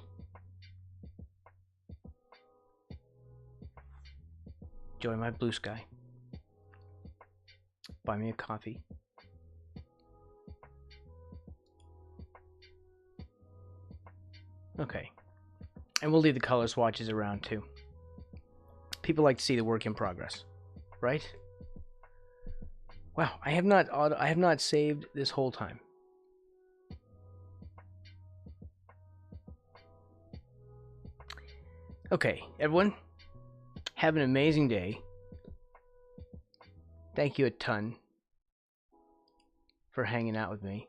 Join my Blue Sky. Buy me a coffee. Okay. And we'll leave the color swatches around too. People like to see the work in progress, right? Wow, I have not saved this whole time. Okay, everyone, have an amazing day. Thank you a ton for hanging out with me.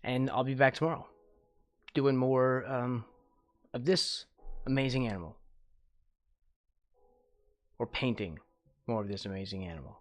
And I'll be back tomorrow doing more of this amazing animal. Or painting more of this amazing animal.